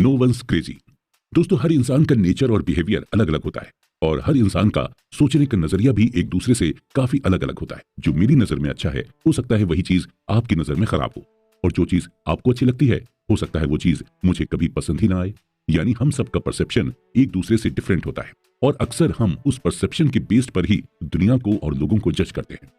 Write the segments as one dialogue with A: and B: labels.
A: No once crazy. दोस्तों, हर इंसान का नेचर और बिहेवियर अलग अलग होता है और हर इंसान का सोचने का नजरिया भी एक दूसरे से काफी अलग अलग होता है। जो मेरी नजर में अच्छा है हो सकता है वही चीज आपकी नजर में खराब हो, और जो चीज आपको अच्छी लगती है हो सकता है वो चीज मुझे कभी पसंद ही ना आए। यानी हम सबका परसेप्शन एक दूसरे से डिफरेंट होता है और अक्सर हम उस परसेप्शन के बेस्ड पर ही दुनिया को और लोगों को जज करते हैं।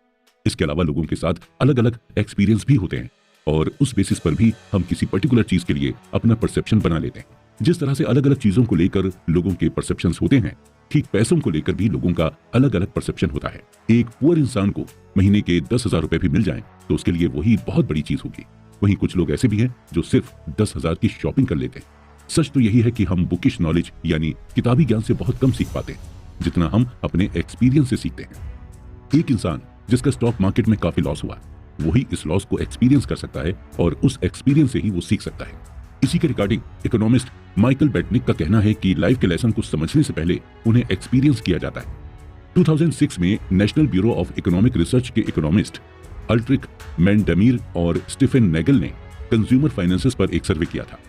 A: इसके अलावा लोगों के साथ अलग अलग एक्सपीरियंस भी होते हैं और उस बेसिस पर भी हम किसी पर्टिकुलर चीज के लिए अपना परसेप्शन बना लेते हैं। जिस तरह से अलग अलग चीजों को लेकर लोगों के परसेप्शंस होते हैं, ठीक पैसों को लेकर भी लोगों का अलग अलग परसेप्शन होता है। एक पुअर इंसान को महीने के 10,000 रुपए भी मिल जाएं तो उसके लिए वही बहुत बड़ी चीज होगी। वहीं कुछ लोग ऐसे भी हैं जो सिर्फ 10,000 की शॉपिंग कर लेते हैं। सच तो यही है कि हम बुकिश नॉलेज यानी किताबी ज्ञान से बहुत कम सीख पाते हैं जितना हम अपने एक्सपीरियंस से सीखते हैं। एक इंसान जिसका स्टॉक मार्केट में काफी लॉस हुआ, वही इस लॉस को एक्सपीरियंस कर सकता है और उस एक्सपीरियंस से ही वो सीख सकता है। इसी के रिगार्डिंग इकोनॉमिस्ट माइकल बेटनिक का कहना है कि लाइफ के लेसन को समझने से पहले उन्हें एक्सपीरियंस किया जाता है। 2006 में national bureau of economic research के इकोनॉमिस्ट अल्ट्रिक मैंडमीर और स्टीफन नेगल ने कंज्यूमर फाइनेंसेस पर एक सर्वे किया था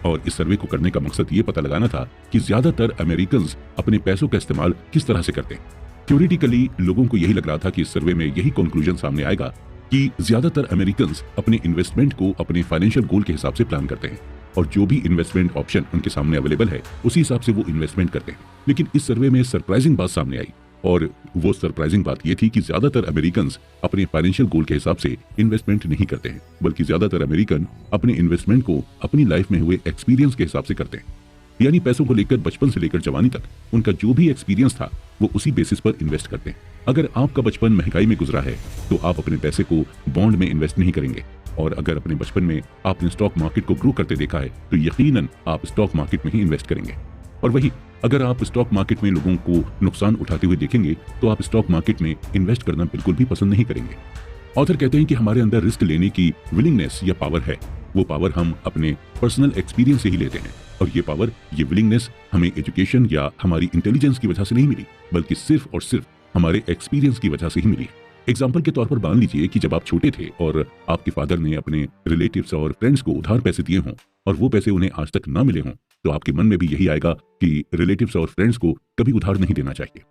A: और इस सर्वे को करने का मकसद ये पता लगाना था कि ज्यादातर अमेरिकन अपने पैसों का इस्तेमाल किस तरह से करते हैं। थ्योरेटिकली लोगों को यही लग रहा था कि इस सर्वे में यही कंक्लूजन सामने आएगा कि ज्यादातर अमेरिकन अपने इन्वेस्टमेंट को अपने फाइनेंशियल गोल के हिसाब से प्लान करते हैं और जो भी इन्वेस्टमेंट ऑप्शन उनके सामने अवेलेबल है उसी हिसाब से वो इन्वेस्टमेंट करते हैं। लेकिन इस सर्वे में सरप्राइजिंग बात सामने आई और वो सरप्राइजिंग बात ये थी कि ज्यादातर अमेरिकन अपने फाइनेंशियल गोल के हिसाब से इन्वेस्टमेंट नहीं करते हैं, बल्कि ज्यादातर अमेरिकन अपने इन्वेस्टमेंट को अपनी लाइफ में हुए एक्सपीरियंस के हिसाब से करते हैं। यानी पैसों को लेकर बचपन से लेकर जवानी तक उनका जो भी एक्सपीरियंस था वो उसी बेसिस पर इन्वेस्ट करते हैं। अगर आपका बचपन महंगाई में गुजरा है तो आप अपने पैसे को बॉन्ड में इन्वेस्ट नहीं करेंगे, और अगर अपने बचपन में आपने स्टॉक मार्केट को ग्रो करते देखा है तो यकीनन आप स्टॉक मार्केट में ही इन्वेस्ट करेंगे। और वही अगर आप स्टॉक मार्केट में लोगों को नुकसान उठाते हुए देखेंगे तो आप स्टॉक मार्केट में इन्वेस्ट करना बिल्कुल भी पसंद नहीं करेंगे। ऑथर कहते हैं कि हमारे अंदर रिस्क लेने की विलिंगनेस या पावर है, वो पावर हम अपने पर्सनल एक्सपीरियंस से ही लेते हैं और ये पावर, ये विलिंगनेस हमें एजुकेशन या हमारी इंटेलिजेंस की वजह से नहीं मिली, बल्कि सिर्फ और सिर्फ हमारे एक्सपीरियंस की वजह से ही मिली। एग्जाम्पल के तौर पर मान लीजिए कि जब आप छोटे थे और आपके फादर ने अपने रिलेटिव्स और फ्रेंड्स को उधार पैसे दिए हों और वो पैसे उन्हें आज तक ना मिले हों, तो आपके मन में भी यही आएगा कि रिलेटिव्स और फ्रेंड्स को कभी उधार नहीं देना चाहिए।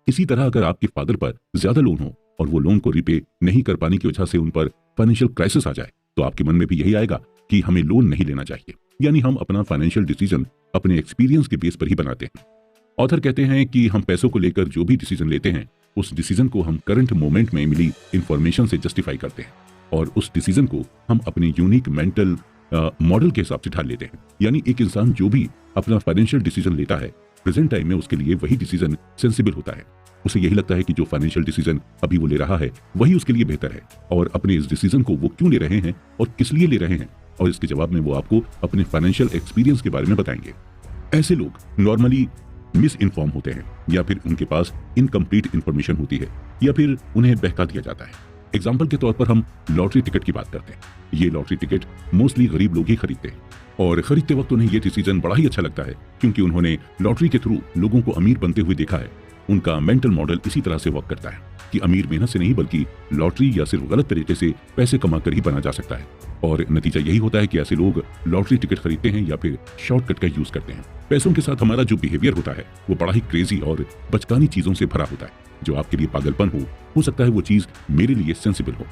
A: इसी तरह अगर आपके फादर पर ज्यादा लोन हो और वो लोन को रिपे नहीं कर पाने की वजह से उन पर फाइनेंशियल क्राइसिस आ जाए तो आपके मन में भी यही आएगा कि हमें लोन नहीं लेना चाहिए। यानी हम अपना फाइनेंशियल डिसीजन अपने एक्सपीरियंस के बेस पर ही बनाते हैं। ऑथर कहते हैं कि हम पैसों को लेकर जो भी डिसीजन लेते हैं उस डिसीजन को हम करंट मोमेंट में मिली इंफॉर्मेशन से जस्टिफाई करते हैं और उस डिसीजन को हम अपने यूनिक मेंटल मॉडल के हिसाब से ढाल लेते हैं। यानी एक इंसान जो भी अपना फाइनेंशियल डिसीजन लेता है प्रेजेंट टाइम में उसके लिए वही डिसीजन सेंसिबल होता है। उसे यही लगता है कि जो फाइनेंशियल डिसीजन अभी वो ले रहा है वही उसके लिए बेहतर है, और अपने इस डिसीजन को वो क्यों ले रहे हैं और किस लिए ले रहे हैं, और इसके जवाब में वो आपको अपने फाइनेंशियल एक्सपीरियंस के बारे में बताएंगे। ऐसे लोग नॉर्मली मिस इन्फॉर्म होते हैं या फिर उनके पास इनकम्प्लीट इंफॉर्मेशन होती है या फिर उन्हें बहका दिया जाता है। एग्जाम्पल के तौर पर हम लॉटरी टिकट की बात करते हैं। ये लॉटरी टिकट मोस्टली गरीब लोग ही खरीदते हैं और खरीदते वक्त उन्हें ये डिसीजन बड़ा ही अच्छा लगता है क्योंकि उन्होंने लॉटरी के थ्रू लोगों को अमीर बनते हुए देखा है। उनका मेंटल मॉडल इसी तरह से वर्क करता है कि अमीर मेहनत से नहीं बल्कि लॉटरी या सिर्फ गलत तरीके से पैसे कमाकर ही बना जा सकता है, और नतीजा यही होता है कि ऐसे लोग लॉटरी टिकट खरीदते हैं या फिर शॉर्टकट का यूज करते हैं। पैसों के साथ हमारा जो बिहेवियर होता है वो बड़ा ही क्रेजी और बचकानी चीजों से भरा होता है। जो आपके लिए पागलपन हो सकता है वो चीज मेरे लिए सेंसिबल हो।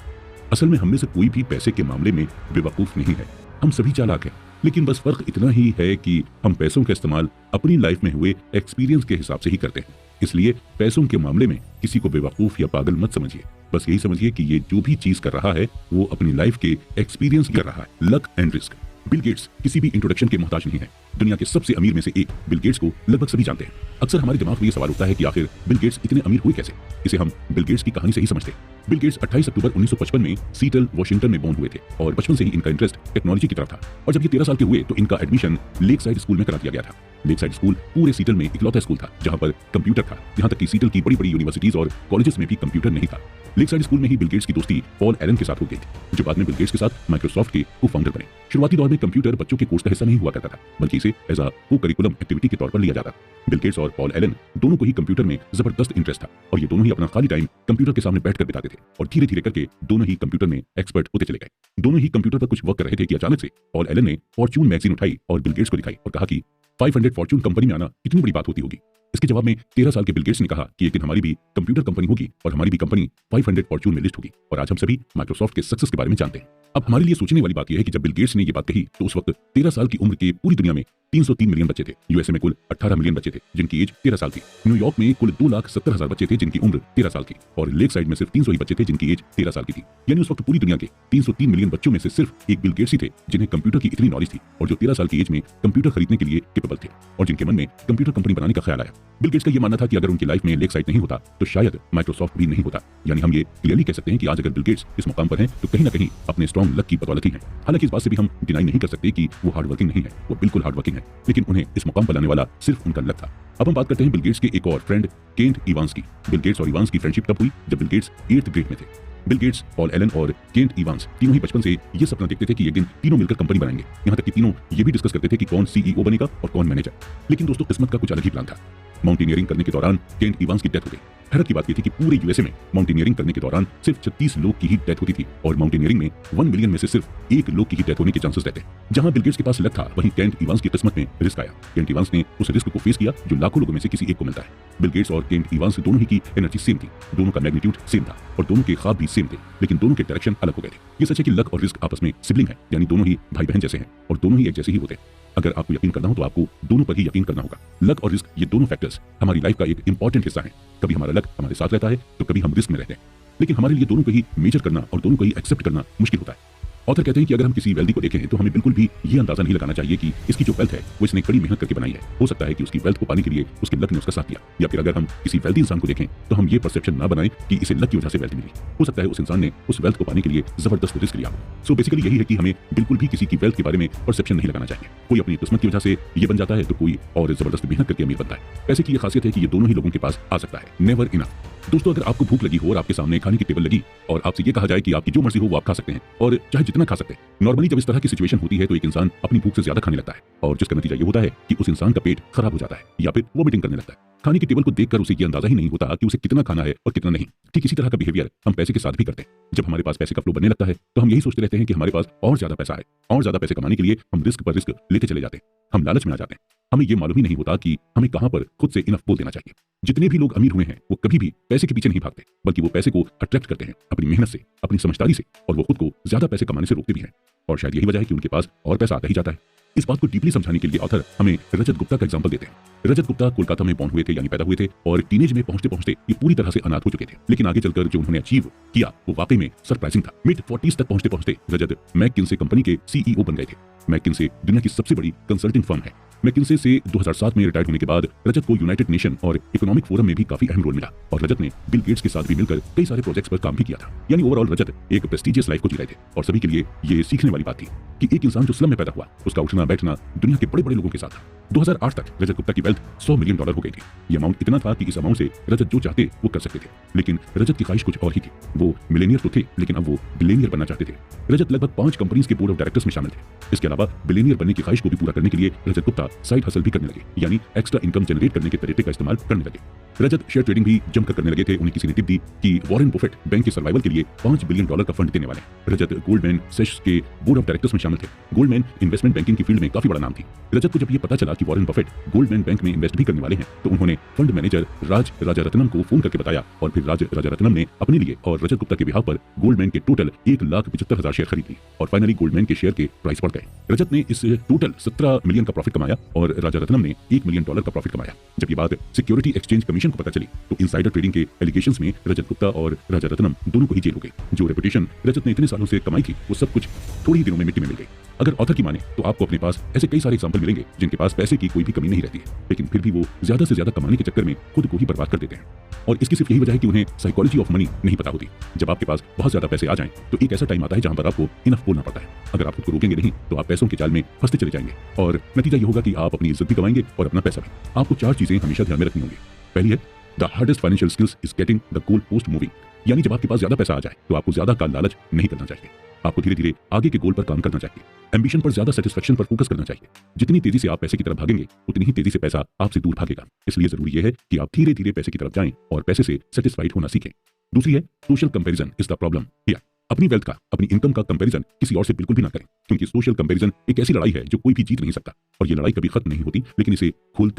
A: असल में हम में से कोई भी पैसे के मामले में बेवकूफ नहीं है, हम सभी चालाक हैं, लेकिन बस फर्क इतना ही है कि हम पैसों का इस्तेमाल अपनी लाइफ में हुए एक्सपीरियंस के हिसाब से ही करते हैं। इसलिए पैसों के मामले में किसी को बेवकूफ या पागल मत समझिए, बस यही समझिए कि ये जो भी चीज कर रहा है वो अपनी लाइफ के एक्सपीरियंस कर रहा है। Luck and risk. Bill Gates किसी भी इंट्रोडक्शन के मोहताज नहीं है। दुनिया के सबसे अमीर में से एक बिल गेट्स को लगभग सभी जानते हैं। अक्सर हमारे दिमाग में ये सवाल उठता है कि आखिर बिल गेट्स इतने अमीर हुए कैसे। इसे हम बिल गेट्स की कहानी से ही समझते हैं। बिल गेट्स 28 अक्टूबर 1955 में सीटल वाशिंगटन में बोर्न हुए थे और बचपन से ही इनका इंटरेस्ट टेक्नोलॉजी की तरफ था, और जब ये 13 साल के हुए तो इनका एडमिशन लेक साइड स्कूल में करा दिया गया था। लेक साइड स्कूल पूरे सीटल में इकलौता स्कूल था जहां पर कंप्यूटर था, यहां तक कि सीटल की बड़ी बड़ी यूनिवर्सिटीज और कॉलेजेस में भी कंप्यूटर नहीं था। लेक साइड स्कूल में ही बिल गेट्स की दोस्ती पॉल एलन के साथ हो गई थी, जो बाद में बिल गेट्स के साथ माइक्रोसॉफ्ट के को फाउंडर बने। शुरुआती दौर में कंप्यूटर बच्चों के कोर्स का हिस्सा नहीं हुआ करता था, बल्कि इसे एज अ को करिकुलम एक्टिविटी के तौर पर लिया जाता। बिल गेट्स और पॉल एलन दोनों को ही कंप्यूटर में जबरदस्त इंटरेस्ट था और ये दोनों ही अपना खाली टाइम कंप्यूटर के सामने बैठकर बिताते थे। थे और धीरे धीरे करके दोनों ही कंप्यूटर में एक्सपर्ट होते चले गए। दोनों ही कंप्यूटर पर कुछ वर्क कर रहे थे कि अचानक से पॉल एलन ने फॉर्च्यून मैगजीन उठाई और बिल गेट्स को दिखाई और कहा कि 500 फॉर्च्यून कंपनी में आना कितनी बड़ी बात होती होगी। इसके जवाब में 13 साल के बिल गेट्स ने कहा कि एक दिन हमारी भी कंप्यूटर कंपनी होगी और हमारी भी कंपनी 500 फॉर्च्यून में लिस्ट होगी और आज हम सभी माइक्रोसॉफ्ट के सक्सेस के बारे में जानते हैं। अब हमारे लिए सोचने वाली बात यह है कि जब बिल गेट्स ने यह बात कही तो उस वक्त 13 साल की उम्र के पूरी दुनिया में 303 मिलियन बच्चे थे। यूएसए में कुल 18 मिलियन बच्चे थे जिनकी एज 13 साल थी। न्यूयॉर्क में कुल 2,70,000 बच्चे थे जिनकी उम्र 13 साल थी और लेक साइड में सिर्फ 300 ही बच्चे थे जिनकी एज 13 साल की थी। यानी उस वक्त पूरी दुनिया के 303 मिलियन बच्चों में से सिर्फ एक बिल गेट्स ही थे जिन्हें कंप्यूटर की इतनी नॉलेज थी और जो 13 साल की एज में कंप्यूटर खरीदने के लिए केपेबल थे और जिनके मन में कंप्यूटर कंपनी बनाने का ख्याल आया। बिल गेट्स का यह मानना था कि अगर उनकी लाइफ में लेक साइड नहीं होता तो शायद माइक्रोसॉफ्ट भी नहीं होता। यानी हम ये क्लियरली कह सकते हैं कि आज अगर बिल गेट्स इस मुकाम पर हैं तो कहीं ना कहीं अपने स्ट्रॉन्ग लक की बदौलत ही हैं। हालांकि इस बात से भी हम डिनाई नहीं कर सकते कि वो हार्ड वर्किंग नहीं है, वो बिल्कुल हार्ड वर्किंग है, लेकिन उन्हें इस मुकाम पर लाने वाला सिर्फ उनका लक था। अब हम बात करते हैं बिल गेट्स के एक और फ्रेंड केंट इवांस की। बिल गेट्स और इवांस की फ्रेंडशिप तब हुई जब बिल गेट्स 8th ग्रेड में थे। बिल गेट्स, पॉल एलन और केंट इवांस तीनों ही बचपन से ये सपना देखते थे कि एक दिन तीनों मिलकर कंपनी बनाएंगे। यहाँ तक कि तीनों ये भी डिस्कस करते थे कि कौन सीईओ बनेगा और कौन मैनेजर। लेकिन दोस्तों किस्मत का कुछ अलग ही प्लान था। माउंटेनियरिंग करने के दौरान केंट इवांस की डेथ हो गई। हैरत की बात यह थी कि पूरे यूएसए में माउंटेनियरिंग करने के दौरान सिर्फ 36 लोग की ही डेथ होती थी और माउंटेनियरिंग में 1 मिलियन में से सिर्फ 1 लोग की ही डेथ होने के चांसेस रहते। जहां बिल गेट्स के पास लक था वहीं केंट इवांस की किस्मत में रिस्क आया। केंट इवांस ने उस रिस्क को फेस किया जो लाखों लोगों में से किसी एक को मिलता है। बिल गेट्स और केंट इवांस दोनों ही की एनर्जी सेम थी, दोनों का मैग्नीट्यूड सेम था और दोनों के ख्वाब भी सेम थे, लेकिन दोनों के डायरेक्शन अलग हो गए थे। ये सच है कि लक और रिस्क आपस में सिबलिंग है, यानी दोनों ही भाई बहन जैसे हैं और दोनों ही एक जैसे ही होते हैं। अगर आपको यकीन करना हो तो आपको दोनों पर ही यकीन करना होगा। लक और रिस्क ये दोनों फैक्टर्स हमारी लाइफ का एक इंपॉर्टेंट हिस्सा हैं। कभी हमारा लक हमारे साथ रहता है तो कभी हम रिस्क में रहते हैं, लेकिन हमारे लिए दोनों को ही मेजर करना और दोनों को ही एक्सेप्ट करना मुश्किल होता है। ऑथर कहते हैं कि अगर हम किसी वेल्दी को देखें तो हमें बिल्कुल भी ये अंदाजा नहीं लगाना चाहिए कि इसकी जो वेल्थ है वो इसने कड़ी मेहनत करके बनाई है। हो सकता है कि उसकी वेल्थ को पाने के लिए उसके लक ने उसका साथ दिया, या फिर अगर हम किसी वेल्दी इंसान को देखें तो हम ये परसेप्शन ना बनाएं कि इसे लक की वजह से वेल्थ मिली। हो सकता है उस इंसान ने उस वेल्थ को पाने के लिए जबरदस्त रिस्क लिया। सो बेसिकली यही है कि हमें बिल्कुल भी किसी की वेल्थ के बारे में परसेप्शन नहीं लगाना चाहिए। कोई अपनी किस्मत की वजह से ये बन जाता है तो कोई और जबरदस्त मेहनत करके अमीर बनता है। पैसे की ये खासियत है कि ये दोनों ही लोगों के पास आ सकता है, नेवर इनफ। दोस्तों अगर आपको भूख लगी हो और आपके सामने खाने की टेबल लगी और आपसे ये कहा जाए कि आपकी जो मर्जी हो वो आप खा सकते हैं और चाहे जितना खा सकते हैं। नॉर्मली जब इस तरह की सिचुएशन होती है तो एक इंसान अपनी भूख से ज्यादा खाने लगता है और जिसका नतीजा ये होता है कि उस इंसान का पेट खराब हो जाता है या फिर वोमिटिंग करने लगता है। खाने की टेबल को देखकर उसे ये अंदाजा ही नहीं होता कि उसे कितना खाना है और कितना नहीं। ठीक इसी तरह का बिहेवियर हम पैसे के साथ भी करते हैं। जब हमारे पास पैसे का फ्लो बनने लगता है तो हम यही सोचते रहते हैं कि हमारे पास और ज्यादा पैसा है और ज्यादा पैसे कमाने के लिए हम रिस्क पर रिस्क लेते चले जाते हैं। हम लालच में आ जाते हैं। हमें ये मालूम ही नहीं होता कि हमें कहां पर खुद से इनफ बोल देना चाहिए। जितने भी लोग अमीर हुए हैं वो कभी भी पैसे के पीछे नहीं भागते, बल्कि वो पैसे को अट्रैक्ट करते हैं अपनी मेहनत से, अपनी समझदारी से, और वो खुद को ज्यादा पैसे कमाने से रोकते भी हैं। और शायद यही वजह है कि उनके पास और पैसा आता ही जाता है। इस बात को डीपली समझाने के लिए ऑथर हमें रजत गुप्ता का एग्जांपल देते हैं। रजत गुप्ता कोलकाता में बॉर्न हुए थे, यानी पैदा हुए थे, और टीनेज में पहुंचते पहुंचते ये पूरी तरह से अनाथ हो चुके थे। लेकिन आगे चलकर जो उन्होंने अचीव किया वो वाकई में सरप्राइजिंग था। मिड 40s तक पहुंचते पहुंचते रजत मैकिन्से कंपनी के सीईओ बन गए थे। मैकिन्से दुनिया की सबसे बड़ी कंसल्टिंग फर्म है। मैकिन्से से 2007 में रिटायर होने के बाद रजत को यूनाइटेड नेशन और इकोनॉमिक फोरम में भी काफी अहम रोल मिला और रजत ने बिल गेट्स के साथ भी मिलकर कई सारे प्रोजेक्ट्स पर काम भी किया था। यानी ओवरऑल रजत एक प्रेस्टिजियस लाइफ को जी रहे थे और सभी के लिए ये सीखने वाली बात थी कि एक इंसान जो स्लम में पैदा हुआ उसका उठना बैठना दुनिया के बड़े बड़े लोगों के साथ था। 2008 तक रजत गुप्ता की वेल्थ $100 मिलियन हो गई थी। ये अमाउंट इतना था कि इस अमाउंट से रजत जो चाहते वो कर सकते थे, लेकिन रजत की ख्वाहिश कुछ और ही थी। वो मिलेनियर तो थे लेकिन अब वो बिलियनियर बनना चाहते थे। रजत लगभग 5 कंपनीज के बोर्ड ऑफ डायरेक्टर्स में शामिल थे। इसके अलावा बिलियनियर बनने की ख्वाहिश को भी पूरा करने के लिए रजत गुप्ता साइड हसल भी करने लगे, यानी एक्स्ट्रा इनकम जनरेट करने के तरीके का इस्तेमाल करने लगे। रजत शेयर ट्रेडिंग भी जमकर करने लगे थे। उन्हें किसी ने टिप दी कि वॉरेन बफेट बैंक के सर्वाइवल के लिए $5 बिलियन का फंड देने वाले हैं। रजत गोल्डमैन सैक्स के बोर्ड ऑफ डायरेक्टर्स में शामिल थे। गोल्डमैन इन्वेस्टमेंट बैंकिंग की फील्ड में काफी बड़ा नाम थी। रजत को जब ये पता चला कि वॉरेन बफेट गोल्डमैन बैंक में इन्वेस्ट भी करने वाले हैं तो उन्होंने फंड मैनेजर राज राजारत्नम को फोन करके बताया और फिर राज राजारत्नम ने अपने लिए और रजत गुप्ता के बिहाफ पर गोल्डमैन के टोटल 1,75,000 शेयर खरीद ली और फाइनली गोल्डमैन के शेयर के प्राइस बढ़ गए। रजत ने इस टोटल 17 मिलियन का प्रॉफिट कमाया और राजारत्नम ने $1 मिलियन का प्रॉफिट कमाया। जब ये बात सिक्योरिटी एक्सचेंज कमीशन को पता चली तो इनसाइडर ट्रेडिंग के एलिगेशंस में रजत गुप्ता और राजारत्नम दोनों को ही जेल हो गई। जो रेपुटेशन रजत ने इतने सालों से कमाई थी वो सब कुछ थोड़ी ही दिनों में मिट्टी में मिल गई। अगर ऑथर की माने तो आपको अपने पास ऐसे कई सारे एग्जांपल मिलेंगे जिनके पास पैसे की कोई भी कमी नहीं रहती है, लेकिन फिर भी वो ज्यादा से ज्यादा कमाने के चक्कर में खुद को ही बर्बाद कर देते हैं। और इसकी सिर्फ यही वजह है कि उन्हें साइकोलॉजी ऑफ मनी नहीं पता होती। जब आपके पास बहुत ज्यादा पैसे आ जाएं तो एक ऐसा टाइम आता है जहां पर आपको इनफ बोलना पड़ता है। अगर आप खुद को रोकेंगे नहीं तो आप पैसों के जाल में फंसते चले जाएंगे और नतीजा ये होगा कि आप अपनी इज्जत भी गवाएंगे और अपना पैसा भी। आपको 4 चीजें हमेशा ध्यान में रखनी होंगी। पहली है the hardest financial skills is getting the goal post moving. यानी जब आपके पास ज्यादा पैसा आ जाए तो आपको ज्यादा का लालच नहीं करना चाहिए। आपको धीरे धीरे आगे के गोल पर काम करना चाहिए। एम्बिशन पर ज्यादा सेटिस्फेक्शन पर फोकस करना चाहिए। जितनी तेजी से आप पैसे की तरफ भागेंगे उतनी ही तेजी से पैसा आपसे दूर भागेगा। इसलिए जरूरी यह है कि आप धीरे धीरे पैसे की तरफ जाएं और पैसे से सेटिस्फाइड होना सीखें। दूसरी है social comparison is the problem here. अपनी वेल्थ का, अपनी इनकम का कंपैरिजन किसी और से बिल्कुल भी ना करें, क्योंकि सोशल कंपैरिजन एक ऐसी लड़ाई है जो कोई भी जीत नहीं सकता और ये लड़ाई कभी खत्म नहीं होती, लेकिन इसे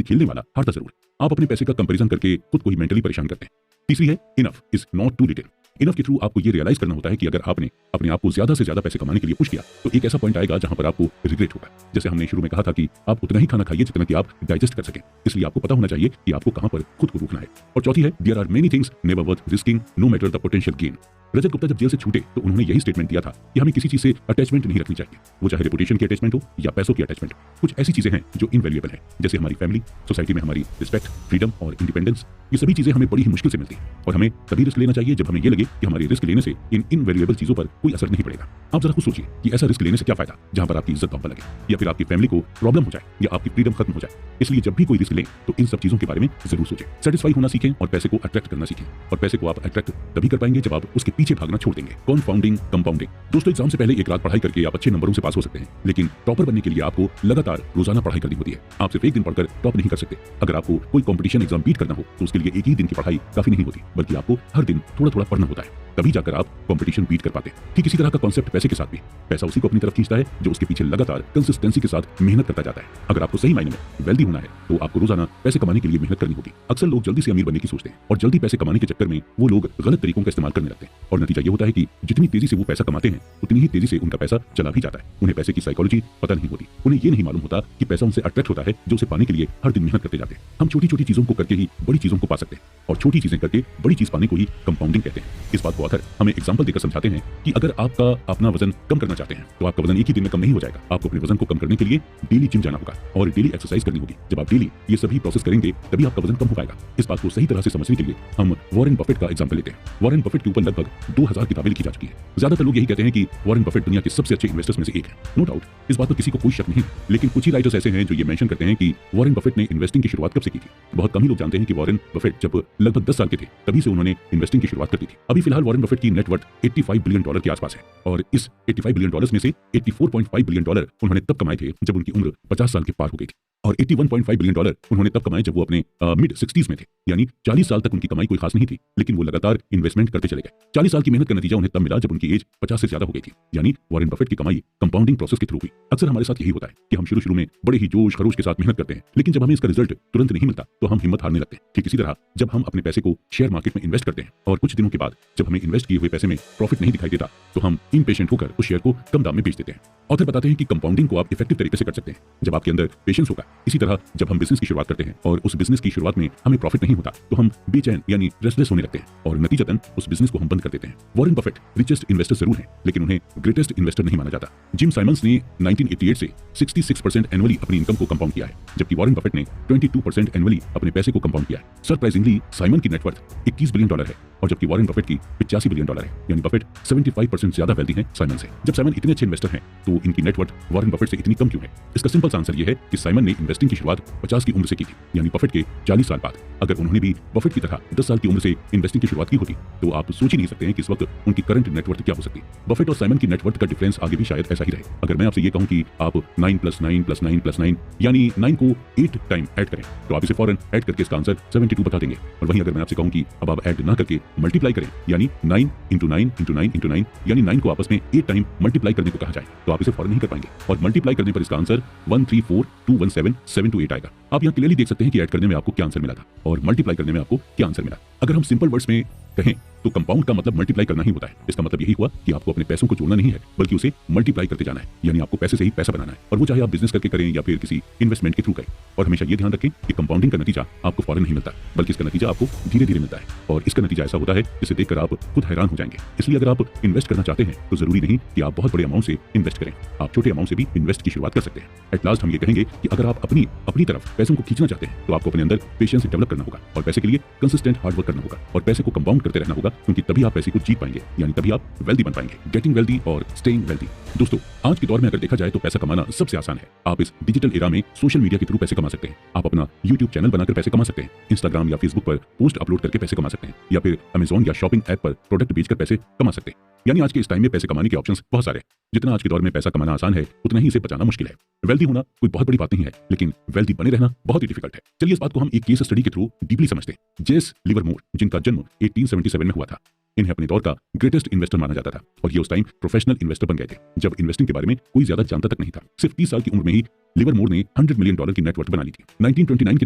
A: खेलने वाला हारता जरूर। आप अपने पैसे का कंपैरिजन करके खुद को ही मेंटली परेशान करते हैं। तीसरी है enough is not too little. Enough के थ्रू आपको ये रियलाइज करना होता है कि अगर आपने अपने आप को ज्यादा से ज्यादा पैसे कमाने के लिए पुश किया तो एक ऐसा पॉइंट आएगा जहां पर आपको रिग्रेट होगा। जैसे हमने शुरू में कहा था कि आप उतना ही खाना खाइए जितना कि आप डाइजेस्ट कर सकें। इसलिए आपको पता होना चाहिए कि आपको कहां पर खुद को रोकना है। और चौथी है there are many things never worth risking no matter the potential gain. Rajat Gupta जब जेल से छूटे तो उन्होंने यही स्टेटमेंट दिया था कि हमें किसी चीज से अटैचमेंट नहीं रखनी चाहिए, वो चाहे रेपुटेशन की अटैचमेंट हो या पैसों की अटैचमेंट हो। कुछ ऐसी चीजें हैं जो इनवैल्यूएबल है, जैसे हमारी फैमिली, सोसाइटी में हमारी रिस्पेक्ट, फ्रीडम और इंडिपेंडेंस। ये सभी चीजें हमें बड़ी ही मुश्किल से मिलती हैं और हमें तभी रिस्क लेना चाहिए जब हमें ये लगे कि हमारे रिस्क लेने से इन इनवैल्यूएबल चीजों पर कोई असर नहीं पड़ेगा। आप जरा खुद सोचिए कि ऐसा रिस्क लेने से क्या फायदा जहां पर आपकी इज्जत दांव पर लगे, या फिर आपकी फैमिली को प्रॉब्लम हो जाए, या आपकी फ्रीडम खत्म हो जाए। इसलिए जब भी कोई रिस्क लें तो इन सब चीजों के बारे में जरूर सोचें। सेटिस्फाई होना सीखें और पैसे को अट्रैक्ट करना सीखें। और पैसे को आप अट्रैक्ट तभी कर पाएंगे जब आप उसके पीछे भागना छोड़ देंगे। कॉन्फाउंडिंग कंपाउंडिंग। दोस्तों, एग्जाम से पहले एक रात पढ़ाई करके आप अच्छे नंबरों से पास हो सकते हैं, लेकिन टॉपर बनने के लिए आपको लगातार रोजाना पढ़ाई करनी होती है। आप सिर्फ एक दिन पढ़कर टॉप नहीं कर सकते। अगर आपको कोई कंपटीशन एग्जाम बीट करना हो तो उसके लिए एक ही दिन की पढ़ाई काफी नहीं होती, बल्कि आपको हर दिन थोड़ा थोड़ा पढ़ना होता है, तभी जाकर आप कंपटीशन बीट कर पाते हैं। ठीक इसी तरह का कॉन्सेप्ट पैसे के साथ भी। पैसा उसी को अपनी तरफ खींचता है जो उसके पीछे लगातार कंसिस्टेंसी के साथ मेहनत करता जाता है। अगर आपको सही मायने में वेल्दी होना है तो आपको रोजाना पैसे कमाने के लिए मेहनत करनी होगी। अक्सर लोग जल्दी से अमीर बनने की सोचते हैं और जल्दी पैसे कमाने के चक्कर में वो लोग गलत तरीकों का इस्तेमाल करने लगते हैं और नतीजा ये होता है कि जितनी तेजी से वो पैसा कमाते हैं उतनी ही तेजी से उनका पैसा चला भी जाता है। उन्हें पैसे की साइकोलॉजी पता नहीं होती। उन्हें ये नहीं मालूम होता कि पैसा उनसे अट्रैक्ट होता है जो उसे पाने के लिए हर दिन मेहनत करते जाते हैं। हम छोटी छोटी चीजों को करके ही बड़ी चीजों को पा सकते हैं और छोटी चीजें करके बड़ी चीज पाने को ही कंपाउंडिंग कहते हैं। इस बात को ऑथर हमें एग्जांपल देकर समझाते हैं कि अगर आपका अपना वजन कम करना चाहते हैं तो आपका वजन एक ही दिन में कम नहीं हो जाएगा। आपको अपने वजन को कम करने के लिए डेली जिम जाना होगा और डेली एक्सरसाइज करनी होगी। जब आप डेली ये सभी प्रोसेस करेंगे तभी आपका वजन कम हो पाएगा। इस बात को सही तरह से समझने के लिए हम वॉरेन बफेट का एग्जांपल लेते हैं। वॉरेन बफेट के ऊपर लगभग 2000 किताबें लिखी जा चुकी है। ज्यादातर लोग यही कहते हैं कि वॉरेन बफेट दुनिया के सबसे अच्छे इन्वेस्टर्स में से एक है। नो डाउट, इस बात पर किसी को कोई शक नहीं, लेकिन कुछ ही राइटर्स ऐसे हैं जो ये मेंशन करते हैं कि वॉरेन बफेट ने इन्वेस्टिंग की शुरुआत कब से की थी। बहुत कम ही लोग जानते हैं कि वॉरेन बफेट जब लगभग 10 साल के थे तभी से उन्होंने इन्वेस्टिंग की शुरुआत कर दी थी। अभी फिलहाल वॉरेन बफेट की नेटवर्थ $85 बिलियन के आसपास है और इस $85 बिलियन में से $84.5 बिलियन उन्होंने तब कमाए थे जब उनकी उम्र 50 साल के पार हो गई थी और $81.5 बिलियन उन्होंने तब कमाए जब वो अपने मिड 60s में थे। यानी 40 साल तक उनकी कमाई कोई खास नहीं थी, लेकिन वो लगातार इन्वेस्टमेंट करते चले गए। 40 साल की मेहनत का नतीजा उन्हें तब मिला जब उनकी एज 50 से ज्यादा हो गई थी। यानी वॉरेन बफेट की कमाई कंपाउंडिंग प्रोसेस के थ्रू हुई। अक्सर हमारे साथ यही होता है कि हम शुरू में बड़े ही जोश खरोश के साथ मेहनत करते हैं, लेकिन जब हमें इसका रिजल्ट तुरंत नहीं मिलता तो हम हिम्मत हारने लगते हैं। ठीक इसी तरह जब हम अपने पैसे को शेयर मार्केट में इन्वेस्ट करते हैं और कुछ दिनों के बाद जब हमें इन्वेस्ट किए हुए पैसे में प्रॉफिट नहीं दिखाई देता तो हम इम्पेशेंट होकर उस शेयर को कम दाम में बेच देते हैं। ऑथर बताते हैं कि कंपाउंडिंग को आप इफेक्टिव तरीके से कर सकते हैं जब आपके अंदर पेशेंस होगा। इसी तरह जब हम बिजनेस की शुरुआत करते हैं और उस बिजनेस की शुरुआत में हमें प्रॉफिट नहीं होता तो हम बेचैन यानी रेस्टलेस होने लगते हैं और नतीजतन उस बिजनेस को हम बंद कर देते हैं। वॉरेन बफेट रिचेस्ट इन्वेस्टर जरूर हैं, लेकिन उन्हें ग्रेटेस्ट इन्वेस्टर नहीं माना जाता। जिम साइमंस ने 1988 से 66% एनुअली अपनी इनकम को कंपाउंड किया है, जबकि वॉरेन बफेट ने 22% एनुअली अपने पैसे को कंपाउंड किया है। सरप्राइजिंगली साइमन की नेटवर्थ $21 बिलियन है और जबकि वॉरेन बफेट की $85 बिलियन है। यानी बफेट 75% ज्यादा वेल्दी हैं साइमन से। जब साइमन इतने अच्छे इन्वेस्टर हैं तो इनकी नेटवर्थ वॉरेन बफेट से इतनी कम क्यों है? इसका सिंपल आंसर यह है कि साइमन ने इन्वेस्टिंग की शुरुआत 50 की उम्र से की थी, यानी बफेट के 40 साल बाद। अगर उन्होंने भी बफेट की तरह 10 साल की उम्र से इन्वेस्टिंग की शुरुआत की होती तो आप सोच ही नहीं सकते हैं कि इस वक्त उनकी करंट नेटवर्थ क्या हो सकती। बफेट और साइमन की नेटवर्थ का डिफरेंस आगे भी शायद ऐसा ही रहे। अगर मैं आपसे ये कहूं कि आप 9 + 9 + 9 + 9 यानी 9 को 8 टाइम ऐड करें तो आप इसे फौरन ऐड करके इसका आंसर 72 बता देंगे। और वहीं अगर मैं आपसे कहूं कि अब आप ऐड ना करके मल्टीप्लाई करें यानी 9 × 9 × 9 × 9 यानी 9 को आपस में 8 टाइम मल्टीप्लाई करने को कहा जाए तो आप इसे फौरन नहीं कर पाएंगे और मल्टीप्लाई करने पर इसका आंसर 134217728 आएगा। आप यहाँ क्लियरली देख सकते हैं कि ऐड करने में आपको क्या आंसर मिला था और मल्टीप्लाई करने में आपको क्या आंसर मिला। अगर हम सिंपल वर्ड्स में कहें तो कंपाउंड का मतलब मल्टीप्लाई करना ही होता है। इसका मतलब यही हुआ कि आपको अपने पैसों को जोड़ना नहीं है बल्कि उसे मल्टीप्लाई करते जाना है, यानी आपको पैसे से ही पैसा बनाना है और वो चाहे आप बिजनेस करके करें या फिर किसी इन्वेस्टमेंट के थ्रू करें। और हमेशा ये ध्यान रखें कि कंपाउंडिंग का नतीजा आपको फौरन नहीं मिलता बल्कि इसका नतीजा आपको धीरे धीरे मिलता है और इसका नतीजा ऐसा होता है जिसे देखकर आप खुद हैरान हो जाएंगे। इसलिए अगर आप इन्वेस्ट करना चाहते हैं तो जरूरी नहीं कि आप बहुत बड़े अमाउंट से इन्वेस्ट करें, आप छोटे अमाउंट से भी इन्वेस्ट की शुरुआत कर सकते हैं। एट लास्ट हम ये कहेंगे कि अगर आप अपनी तरफ पैसों को खींचना चाहते हैं तो आपको अपने अंदर पेशेंस डेवलप करना होगा और पैसे के लिए कंसिस्टेंट हार्डवर्क करना होगा और पैसे को कंपाउंड करते रहना होगा, क्योंकि तभी आप पैसे को जीत पाएंगे, यानी तभी आप वेल्दी बन पाएंगे। गेटिंग वेल्दी और स्टेइंग वेल्दी। दोस्तों, आज के दौर में अगर देखा जाए तो पैसा कमाना सबसे आसान है। आप इस डिजिटल एरा में सोशल मीडिया के थ्रू पैसे कमा सकते हैं। आप अपना यूट्यूब चैनल बनाकर पैसे कमा सकते हैं, इंस्टाग्राम या फेसबुक पर पोस्ट अपलोड करके पैसे कमा सकते हैं, या फिर अमेज़न या शॉपिंग ऐप पर प्रोडक्ट बेचकर पैसे कमा सकते हैं। यानी आज के इस टाइम में पैसे कमाने के ऑप्शंस बहुत सारे हैं। जितना आज के दौर में पैसा कमाना आसान है, उतना ही इसे बचाना मुश्किल है। वेल्दी होना कोई बहुत बड़ी बात नहीं है, लेकिन वेल्दी बने रहना बहुत ही डिफिकल्ट है। चलिए इस बात को हम एक केस स्टडी के थ्रू डीपली समझते हैं। जेस लिवरमोर, जिनका जन्म 1877 में हुआ था, इन्हें अपने दौर का ग्रेटेस्ट इन्वेस्टर माना जाता था और ये उस टाइम प्रोफेशनल इन्वेस्टर बन गए थे जब इन्वेस्टिंग के बारे में कोई ज्यादा जानता तक नहीं था। सिर्फ 30 साल की उम्र में ही लिवरमोर ने $100 मिलियन की नेटवर्थ बना ली थी। 1929 के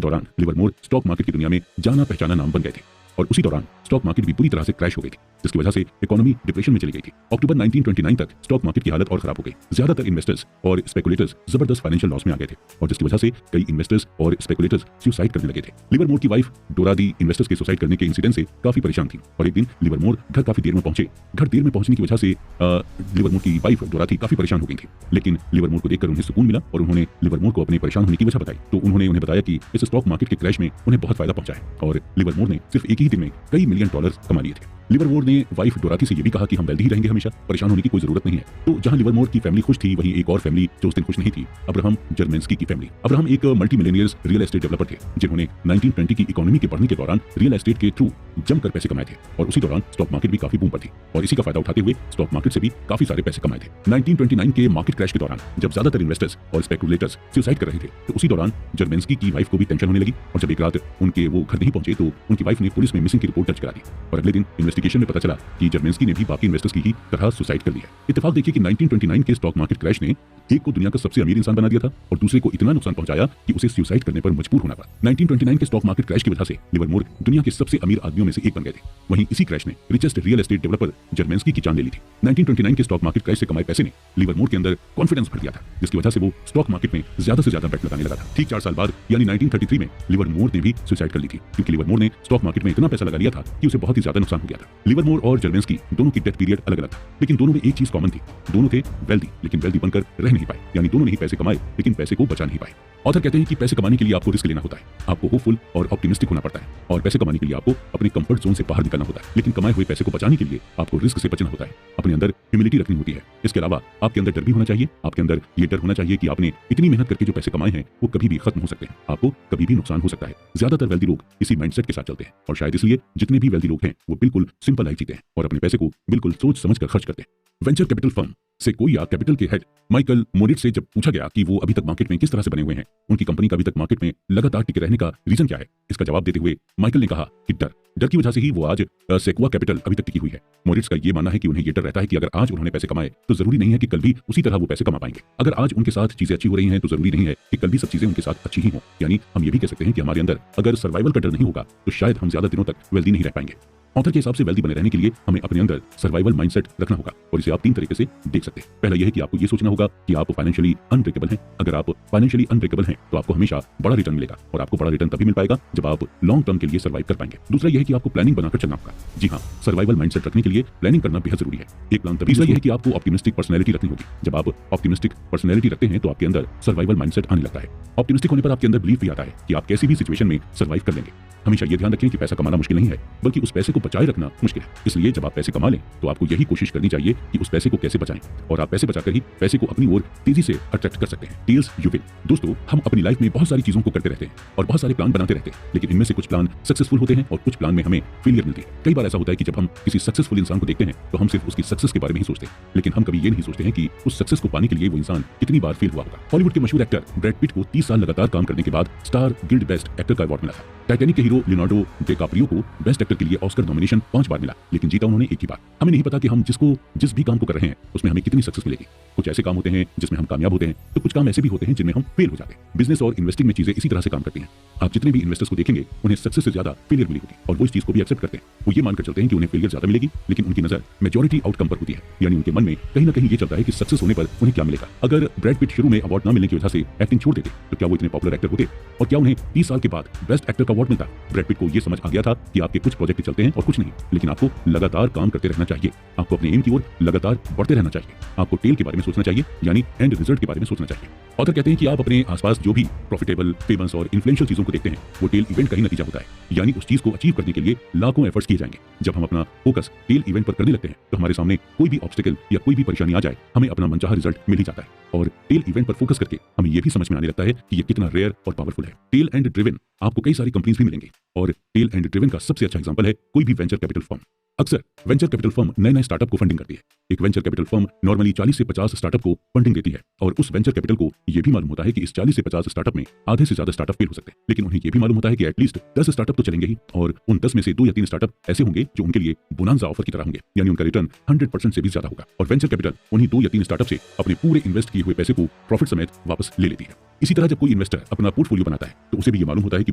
A: दौरान लिवरमोर स्टॉक मार्केट की दुनिया में जाना पहचाना नाम बन गए थे और उसी दौरान स्टॉक मार्केट भी पूरी तरह से क्रैश हो गई थी, जिसकी वजह से इकोनॉमी डिप्रेशन में चली गई थी। अक्टूबर 1929 तक स्टॉक मार्केट की हालत और खराब हो गई। ज्यादातर इन्वेस्टर्स और स्पेकुलेटर्स जबरदस्त फाइनेंशियल लॉस में आ गए थे और जिसकी वजह से कई इन्वेस्टर्स और स्पेकुलेटर्स सुसाइड करने लगे थे। लिवरमोर की वाइफ डोरा दी इन्वेस्टर्स के सुसाइड करने के इंसिडेंट से काफी परेशान थी और एक दिन लिवरमोर घर काफी देर में पहुंचे। घर देर में पहुंचने की वजह से लिवरमोर की वाइफ डोरा थी काफी परेशान हो गई थी, लेकिन लिवरमोर को देखकर उन्हें सुकून मिला और उन्होंने लिवरमोर को अपने परेशान होने की वजह बताई। तो उन्होंने उन्हें बताया कि इस स्टॉक मार्केट के क्रैश में उन्हें बहुत फायदा पहुंचा है और लिवरमोर ने सिर्फ एक ही दिन में कई $मिलियन कमा लिए थे। लिवरमोर ने वाइफ डोराथी से ये भी कहा कि हम वेल्दी ही रहेंगे हमेशा, परेशान होने की कोई जरूरत नहीं है। तो जहां लिवरमोर की फैमिली खुश थी, वहीं एक और फैमिली जो उस दिन खुश नहीं थी, अब्राहम जर्मेंस्की की फैमिली। अब्राहम एक multi millionaires real estate developer थे जिन्होंने 1920 की इकोनॉमी के बढ़ने के दौरान रियल एस्टेट के थ्रू जमकर पैसे कमाए थे और उसी दौरान स्टॉक मार्केट भी काफी बूम पर थी और इसी का फायदा उठाते हुए स्टॉक मार्केट से भी काफी सारे पैसे कमाए थे। 1929 के मार्केट क्रैश के दौरान जब ज्यादातर इन्वेस्टर्स और स्पेकुलेटर्स सुसाइड कर रहे थे, तो उसी दौरान जर्मेंस्की की वाइफ को भी टेंशन होने लगी और जब एक रात उनके वो घर नहीं पहुंचे तो उनकी वाइफ ने पुलिस में मिसिंग की रिपोर्ट दर्ज करा दी और अगले दिन इन्वेस्टिगेशन में पता चला कि जर्मेंस्की ने भी बाकी इन्वेस्टर्स की ही तरह सुसाइड कर लिया। इत्तेफाक देखिए कि 1929 के स्टॉक मार्केट क्रैश ने एक को दुनिया का सबसे अमीर इंसान बना दिया था और दूसरे को इतना नुकसान पहुंचाया कि उसे सुसाइड करने पर मजबूर होना पड़ा। 1929 के स्टॉक मार्केट क्रैश की वजह से लिवरमोर दुनिया के सबसे अमीर आदमियों में से एक बन गए थे। वहीं इसी क्रैश ने रिचेस्ट रियल एस्टेट डेवलपर जर्मेंस्की की जान ले ली थी। 1929 के स्टॉक मार्केट क्रैश से कमाए पैसे ने लिवरमोर के अंदर कॉन्फिडेंस भर दिया था, जिसकी वजह से वो स्टॉक मार्केट में ज्यादा से ज्यादा बेट लगाने लगा था। ठीक 4 साल बाद यानी 1933 में लिवरमोर ने भी सुसाइड कर ली थी, क्योंकि लिवरमोर ने स्टॉक मार्केट में इतना पैसा लगा लिया था कि उसे बहुत ही ज्यादा नुकसान हो गया था। लिवरमोर और जर्मेंस्की दोनों की डेथ पीरियड अलग अलग था, लेकिन दोनों में एक चीज कॉमन थी, दोनों थे वेल्दी, लेकिन वेल्दी बनकर रह नहीं पाए, यानी दोनों ने ही पैसे कमाए लेकिन पैसे को बचा नहीं पाए। ऑथर कहते हैं कि पैसे कमाने के लिए आपको रिस्क लेना होता है, आपको होपफुल और ऑप्टिमिस्टिक होना पड़ता है और पैसे कमाने के लिए आपको अपने कंफर्ट जोन से बाहर निकलना होता है, लेकिन कमाए हुए पैसे को बचाने के लिए आपको रिस्क से बचना होता है, अपने अंदर ह्यूमिलिटी रखनी होती है। इसके अलावा आपके अंदर डर भी होना चाहिए, आपके अंदर ये डर होना चाहिए कि आपने इतनी मेहनत करके जो पैसे कमाए हैं वो कभी भी खत्म हो सकते हैं, आपको कभी भी नुकसान हो सकता है। ज्यादातर वेल्दी लोग इसी माइंडसेट के साथ चलते हैं और शायद इसलिए जितने भी वेल्दी लोग हैं वो बिल्कुल सिंपल लाइफ जीते हैं और अपने पैसे को बिल्कुल सोच समझ कर खर्च करते हैं। वेंचर कैपिटल फर्म सेक्वोया कैपिटल के हेड माइकल मोरिट्ज से जब पूछा गया कि वो अभी तक मार्केट में किस तरह से बने हुए हैं, उनकी कंपनी का अभी तक मार्केट में लगातार टिके रहने का रीजन क्या है, इसका जवाब देते हुए माइकल ने कहा कि डर की वजह से ही वो आज सेक्वोया कैपिटल अभी तक टिकी हुई है। मोरिट्ज का ये मानना है कि उन्हें ये डर रहता है कि अगर आज उन्होंने पैसे कमाए तो जरूरी नहीं है कि कल भी उसी तरह वो पैसे कमा पाएंगे। अगर आज उनके साथ चीजें अच्छी हो रही हैं तो जरूरी नहीं है कि कल भी सब चीजें उनके साथ अच्छी ही हों। यानी हम ये भी कह सकते हैं कि हमारे अंदर अगर सर्वाइवल का डर नहीं होगा तो शायद हम ज्यादा दिनों तक वेल्दी नहीं रह पाएंगे। ऑथर के हिसाब से वेल्दी बने रहने के लिए हमें अपने अंदर सर्वाइवल माइंडसेट रखना होगा और इसे आप 3 तरीके से देख सकते हैं। पहला यह है कि आपको ये सोचना होगा कि आप फाइनेंशियली अनब्रेकेबल हैं। अगर आप फाइनेंशियली अनब्रेकेबल हैं तो आपको हमेशा बड़ा रिटर्न मिलेगा और आपको बड़ा रिटर्न तभी मिल पाएगा जब आप लॉन्ग टर्म के लिए सर्वाइव कर पाएंगे। दूसरा यह है कि आपको प्लानिंग बनाकर चलना होगा। जी हाँ, सर्वाइवल माइंडसेट रखने के लिए प्लानिंग करना बेहद जरूरी है। एक प्लान तभी। तीसरा यह है कि आपको ऑप्टिमिस्टिक पर्सनैलिटी रखनी होगी। जब आप ऑप्टिमिस्टिक पर्सनैलिटी रखते हैं तो आपके अंदर सर्वाइवल माइंडसेट आने लगता है। ऑप्टिमिस्टिक होने पर आपके अंदर बिलीफ भी आता है कि आप किसी भी सिचुएशन में सर्वाइव कर लेंगे। हमेशा ये ध्यान रखें कि पैसा कमाना मुश्किल नहीं है, बल्कि उस पैसे को बचाए रखना मुश्किल है। इसलिए जब आप पैसे कमा लें तो आपको यही कोशिश करनी चाहिए कि उस पैसे को कैसे बचाएं और आप पैसे बचाकर ही पैसे को अपनी ओर तेजी से अट्रैक्ट कर सकते हैं। Tells you will. दोस्तों, हम अपनी लाइफ में बहुत सारी चीजों को करते रहते हैं और बहुत सारे प्लान बनाते रहते हैं, लेकिन इनमें से कुछ प्लान सक्सेसफुल होते हैं और कुछ प्लान में हमें फेलियर मिलती है। कई बार ऐसा होता है कि जब हम किसी सक्सेसफुल इंसान को देखते हैं तो हम सिर्फ उसकी सक्सेस के बारे में ही सोचते हैं, लेकिन हम कभी ये नहीं सोचते हैं कि उस सक्सेस को पाने के लिए वो इंसान कितनी बार फेल हुआ होगा। हॉलीवुड के मशहूर एक्टर ब्रैड पिट को 30 साल लगातार काम करने के बाद स्टार गिल्ड बेस्ट एक्टर का अवार्ड मिला था। टाइटैनिक के हीरो लियोनार्डो डिकैप्रियो को बेस्ट एक्टर के लिए ऑस्कर नॉमिनेशन 5 बार मिला, लेकिन जीता उन्होंने एक ही बार। हमें नहीं पता कि हम जिस भी काम को कर रहे हैं उसमें हमें कितनी सक्सेस मिलेगी। कुछ ऐसे काम होते हैं जिसमें हम कामयाब होते हैं, तो कुछ काम ऐसे भी होते हैं जिनमें हम फेल हो जाते हैं। बिजनेस और इन्वेस्टिंग में चीजें इसी तरह से काम करती हैं। आप जितने भी इन्वेस्टर्स को देखेंगे उन्हें सक्सेस से ज्यादा फेलियर मिली होगी और वो इस चीज को भी एक्सेप्ट करते हैं। वो ये मानकर चलते हैं कि उन्हें फेलियर ज्यादा मिलेगी, लेकिन उनकी नजर मेजॉरिटी आउटकम पर होती है। यानी उनके मन में कहीं ना कहीं ये चलता है कि सक्सेस होने पर उन्हें क्या मिलेगा। अगर ब्रैड पिट शुरू में अवार्ड न मिलने की वजह से एक्टिंग छोड़ देते तो क्या वो इतने पॉपुलर एक्टर होते और क्या उन्हें 30 साल के बाद बेस्ट एक्टर का अवार्ड मिलता? ब्रैड पिट को ये समझ आ गया था कि आपके कुछ प्रोजेक्ट चलते हैं और कुछ नहीं, लेकिन आपको लगातार काम करते रहना चाहिए। आपको अपने एम की ओर लगातार बढ़ते रहना चाहिए। आपको टेल के बारे में सोचना चाहिए, यानी एंड रिजल्ट के बारे में सोचना चाहिए। ऑथर कहते हैं कि आप अपने आसपास जो भी प्रॉफिटेबल, फेमस और इन्फ्लुएंशियल चीजों को देखते हैं, वो टेल इवेंट का ही नतीजा होता है। यानी उस चीज को अचीव करने के लिए लाखों एफर्ट्स किए जाएंगे। जब हम अपना फोकस टेल इवेंट पर करने लगते हैं तो हमारे सामने कोई भी ऑब्स्टिकल या कोई भी परेशानी आ जाए, हमें अपना मनचाहा रिजल्ट मिल ही जाता है। और टेल इवेंट पर फोकस करके हमें यह भी समझ में आने लगता है कि ये कितना रेयर और पावरफुल है। टेल एंड ड्रिवन आपको कई सारी कंपनीज भी मिलेंगे, और टेल एंड ड्रिवन का सबसे अच्छा एग्जांपल है कोई भी वेंचर कैपिटल फर्म। अक्सर वेंचर कैपिटल फर्म नए नए स्टार्टअप को फंडिंग करती है। एक वेंचर कैपिटल फर्म नॉर्मली 40 से 50 स्टार्टअप को फंडिंग देती है, और उस वेंचर कैपिटल को यह भी मालूम होता है कि इस 40 से 50 स्टार्टअप में आधे से ज्यादा स्टार्टअप फेल हो सकते हैं, लेकिन उन्हें यह भी मालूम होता है कि एटलीस्ट 10 स्टार्टअप तो चलेंगे ही, और उन 10 में से 2 या 3 स्टार्टअप ऐसे होंगे जो उनके लिए बोनांजा ऑफर की तरह होंगे, यानी उनका रिटर्न 100% से भी ज्यादा होगा। और वेंचर कैपिटल उन्हीं 2 या 3 स्टार्टअप से अपने पूरे इन्वेस्ट किए हुए पैसे को प्रॉफिट समेत वापस ले लेती है। इसी तरह जब कोई इन्वेस्टर अपना पोर्टफोलियो बनाता है तो उसे भी ये मालूम होता है कि